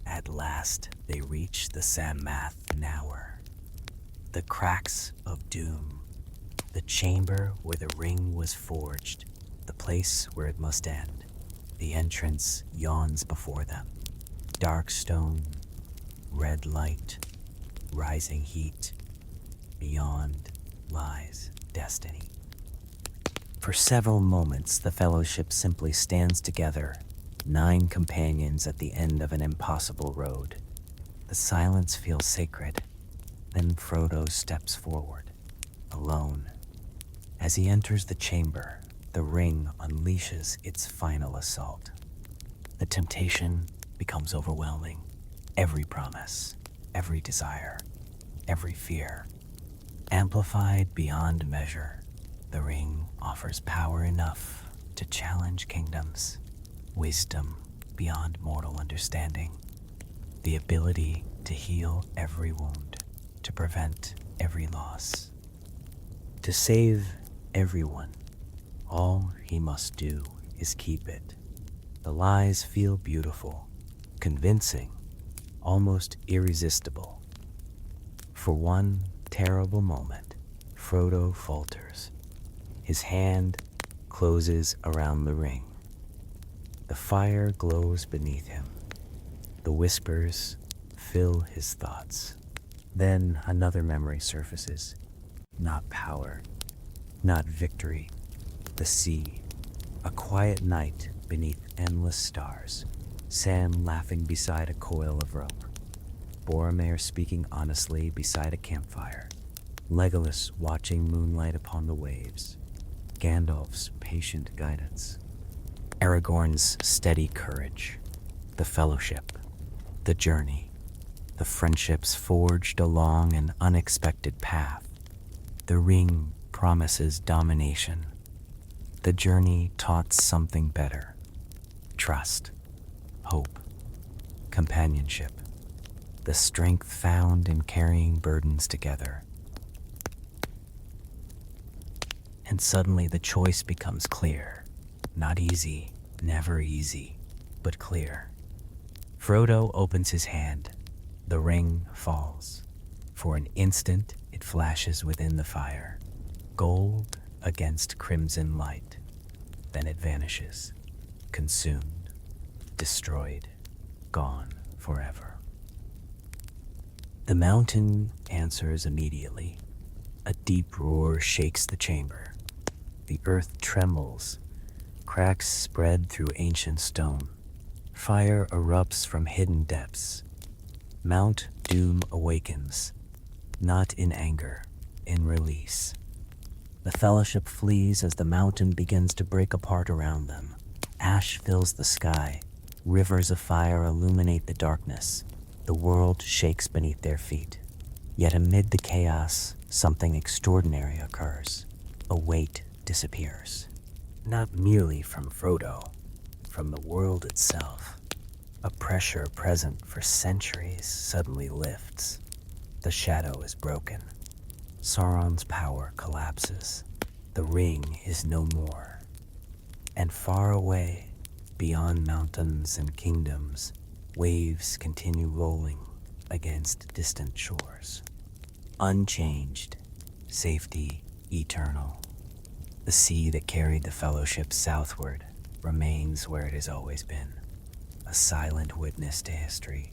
At last, they reach the Sammath Naur. The cracks of doom. The chamber where the ring was forged. The place where it must end. The entrance yawns before them. Dark stone, red light, rising heat. Beyond lies destiny. For several moments, the Fellowship simply stands together, 9 companions at the end of an impossible road. The silence feels sacred. Then Frodo steps forward, alone. As he enters the chamber, the ring unleashes its final assault. The temptation becomes overwhelming. Every promise, every desire, every fear, amplified beyond measure. The ring offers power enough to challenge kingdoms, wisdom beyond mortal understanding, the ability to heal every wound, to prevent every loss, to save everyone. All he must do is keep it. The lies feel beautiful, convincing, almost irresistible. For one terrible moment, Frodo falters. His hand closes around the ring. The fire glows beneath him. The whispers fill his thoughts. Then another memory surfaces. Not power, not victory. The sea. A quiet night beneath endless stars. Sam laughing beside a coil of rope. Boromir speaking honestly beside a campfire. Legolas watching moonlight upon the waves, Gandalf's patient guidance, Aragorn's steady courage, the fellowship, the journey, the friendships forged along an unexpected path. The ring promises domination. The journey taught something better: trust, hope, companionship, the strength found in carrying burdens together. And suddenly the choice becomes clear. Not easy, never easy, but clear. Frodo opens his hand. The ring falls. For an instant, it flashes within the fire, gold against crimson light. Then it vanishes, consumed, destroyed, gone forever. The mountain answers immediately. A deep roar shakes the chamber. The earth trembles. Cracks spread through ancient stone. Fire erupts from hidden depths. Mount Doom awakens, not in anger, in release. The fellowship flees as the mountain begins to break apart around them. Ash fills the sky. Rivers of fire illuminate the darkness. The world shakes beneath their feet. Yet amid the chaos, something extraordinary occurs. A weight disappears. Not merely from Frodo, from the world itself. A pressure present for centuries suddenly lifts. The shadow is broken. Sauron's power collapses. The ring is no more. And far away, beyond mountains and kingdoms, waves continue rolling against distant shores. Unchanged, safety eternal. The sea that carried the fellowship southward remains where it has always been, a silent witness to history.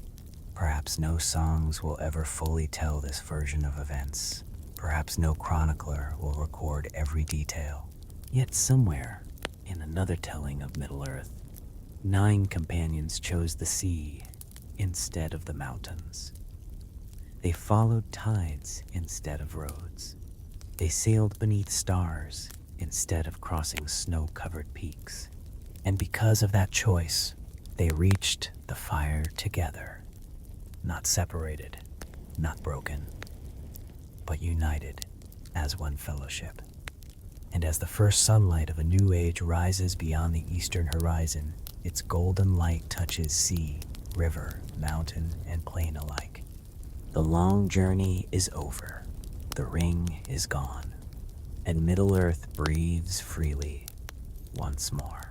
Perhaps no songs will ever fully tell this version of events. Perhaps no chronicler will record every detail. Yet somewhere, in another telling of Middle-earth, 9 companions chose the sea instead of the mountains. They followed tides instead of roads. They sailed beneath stars instead of crossing snow-covered peaks. And because of that choice, they reached the fire together, not separated, not broken, but united as one fellowship. And as the first sunlight of a new age rises beyond the eastern horizon, its golden light touches sea, river, mountain, and plain alike. The long journey is over. The ring is gone. And Middle-earth breathes freely once more.